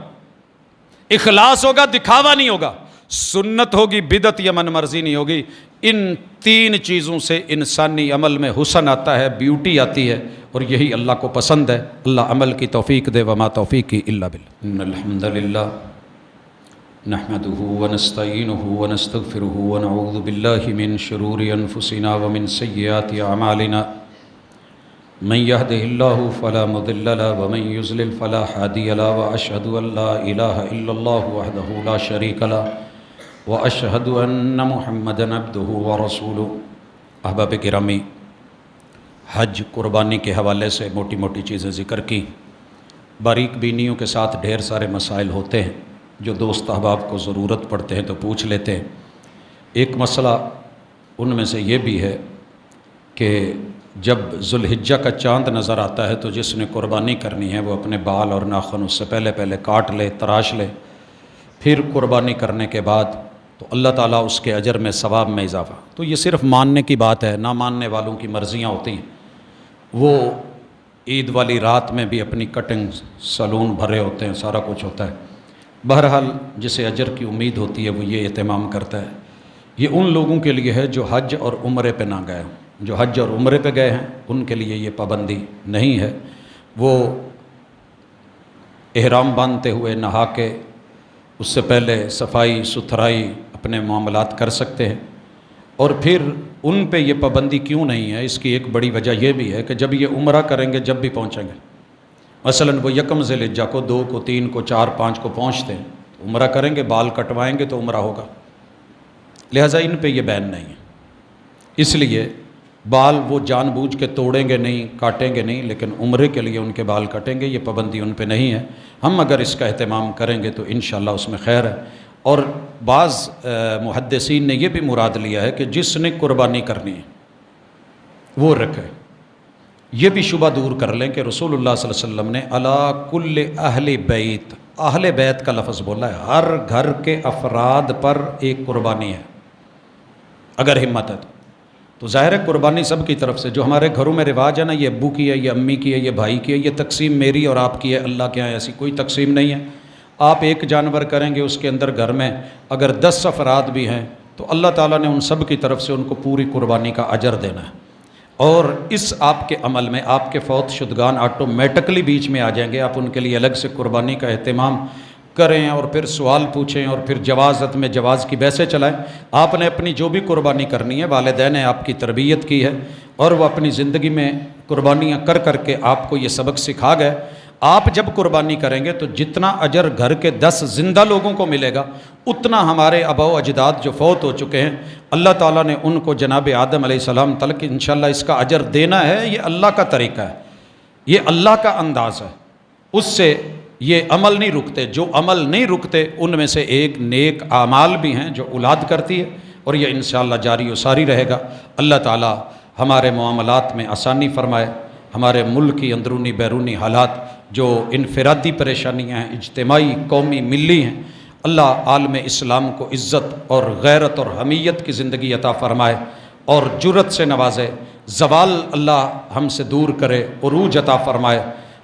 اخلاص ہوگا، دکھاوا نہیں ہوگا، سنت ہوگی، بدعت یا من مرضی نہیں ہوگی. ان 3 چیزوں سے انسانی عمل میں حسن آتا ہے، بیوٹی آتی ہے، اور یہی اللہ کو پسند ہے. اللہ عمل کی توفیق دے. وما توفیقی الا باللہ. ان الحمد للہ نحمده ونستعینه ونستغفره ونعوذ باللہ من شرور انفسنا ومن سیئات اعمالنا. من يهده الله فلا مضل له ومن يضلل فلا هادي له واشهد ان لا اله الا الله وحده لا شريك له واشهد ان محمدا عبده ورسوله. احباب گرامی، حج قربانی کے حوالے سے موٹی موٹی چیزیں ذکر کی. باریک بینیوں کے ساتھ ڈھیر سارے مسائل ہوتے ہیں جو دوست احباب کو ضرورت پڑتے ہیں تو پوچھ لیتے ہیں. ایک مسئلہ ان میں سے یہ بھی ہے کہ جب ذوالحجہ کا چاند نظر آتا ہے تو جس نے قربانی کرنی ہے وہ اپنے بال اور ناخن اس سے پہلے کاٹ لے، تراش لے. پھر قربانی کرنے کے بعد تو اللہ تعالیٰ اس کے اجر میں، ثواب میں اضافہ. تو یہ صرف ماننے کی بات ہے، نہ ماننے والوں کی مرضیاں ہوتی ہیں. وہ عید والی رات میں بھی اپنی کٹنگ سلون بھرے ہوتے ہیں، سارا کچھ ہوتا ہے. بہرحال جسے اجر کی امید ہوتی ہے وہ یہ اہتمام کرتا ہے. یہ ان لوگوں کے لیے ہے جو حج اور عمرے پہ نہ گئے ہوں. جو حج اور عمرے پہ گئے ہیں ان کے لیے یہ پابندی نہیں ہے. وہ احرام باندھتے ہوئے نہا کے اس سے پہلے صفائی ستھرائی اپنے معاملات کر سکتے ہیں. اور پھر ان پہ یہ پابندی کیوں نہیں ہے، اس کی ایک بڑی وجہ یہ بھی ہے کہ جب یہ عمرہ کریں گے، جب بھی پہنچیں گے، مثلاً وہ یکم ذی الحجہ کو، 2 کو، 3 کو، 4، 5 کو پہنچتے ہیں، عمرہ کریں گے، بال کٹوائیں گے تو عمرہ ہوگا. لہٰذا ان پہ یہ بین نہیں ہے. اس لیے بال وہ جان بوجھ کے توڑیں گے نہیں، کاٹیں گے نہیں، لیکن عمرے کے لیے ان کے بال کٹیں گے، یہ پابندی ان پہ نہیں ہے۔ ہم اگر اس کا اہتمام کریں گے تو انشاءاللہ اس میں خیر ہے۔ اور بعض محدثین نے یہ بھی مراد لیا ہے کہ جس نے قربانی کرنی ہے وہ رکھے۔ یہ بھی شبہ دور کر لیں کہ رسول اللہ صلی اللہ علیہ وسلم نے علی کل اہل بیت، اہل بیت کا لفظ بولا ہے، ہر گھر کے افراد پر ایک قربانی ہے اگر ہمت ہے تو ظاہر ہے قربانی سب کی طرف سے۔ جو ہمارے گھروں میں رواج ہے نا، یہ ابو کی ہے، یہ امی کی ہے، یہ بھائی کی ہے، یہ تقسیم میری اور آپ کی ہے، اللہ کے یہاں ایسی کوئی تقسیم نہیں ہے۔ آپ ایک جانور کریں گے، اس کے اندر گھر میں اگر 10 افراد بھی ہیں تو اللہ تعالیٰ نے ان سب کی طرف سے ان کو پوری قربانی کا اجر دینا ہے۔ اور اس آپ کے عمل میں آپ کے فوت شدگان آٹومیٹکلی بیچ میں آ جائیں گے۔ آپ ان کے لیے الگ سے قربانی کا اہتمام کریں اور پھر سوال پوچھیں اور پھر جوازت میں جواز کی بحثیں چلائیں۔ آپ نے اپنی جو بھی قربانی کرنی ہے، والدین نے آپ کی تربیت کی ہے اور وہ اپنی زندگی میں قربانیاں کر کر کے آپ کو یہ سبق سکھا گئے۔ آپ جب قربانی کریں گے تو جتنا اجر گھر کے 10 زندہ لوگوں کو ملے گا، اتنا ہمارے آباء و اجداد جو فوت ہو چکے ہیں اللہ تعالیٰ نے ان کو جناب آدم علیہ السلام تلک انشاءاللہ اس کا اجر دینا ہے۔ یہ اللہ کا طریقہ ہے، یہ اللہ کا انداز ہے، اس سے یہ عمل نہیں رکتے۔ جو عمل نہیں رکتے ان میں سے ایک نیک اعمال بھی ہیں جو اولاد کرتی ہے، اور یہ انشاءاللہ جاری و ساری رہے گا۔ اللہ تعالیٰ ہمارے معاملات میں آسانی فرمائے، ہمارے ملک کی اندرونی بیرونی حالات جو انفرادی پریشانیاں ہیں، اجتماعی، قومی، ملی ہیں، اللہ عالم اسلام کو عزت اور غیرت اور حمیت کی زندگی عطا فرمائے اور جرت سے نوازے، زوال اللہ ہم سے دور کرے، عروج عطا فرمائے،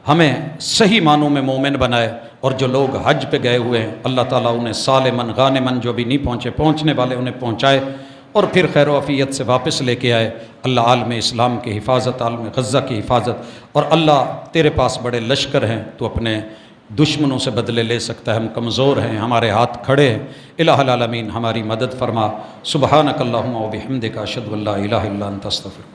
ہمیں صحیح معنوں میں مومن بنائے، اور جو لوگ حج پہ گئے ہوئے ہیں اللہ تعالیٰ انہیں سالمن غانمن، جو بھی نہیں پہنچے پہنچنے والے انہیں پہنچائے اور پھر خیر و عافیت سے واپس لے کے آئے۔ اللہ عالم اسلام کی حفاظت، عالم غزہ کی حفاظت، اور اللہ تیرے پاس بڑے لشکر ہیں، تو اپنے دشمنوں سے بدلے لے سکتا ہے، ہم کمزور ہیں، ہمارے ہاتھ کھڑے ہیں۔ الہ العالمین ہماری مدد فرما۔ سبحانک اللہم و بحمدک، اشہد ان لا الہ الا انت، استغفرک۔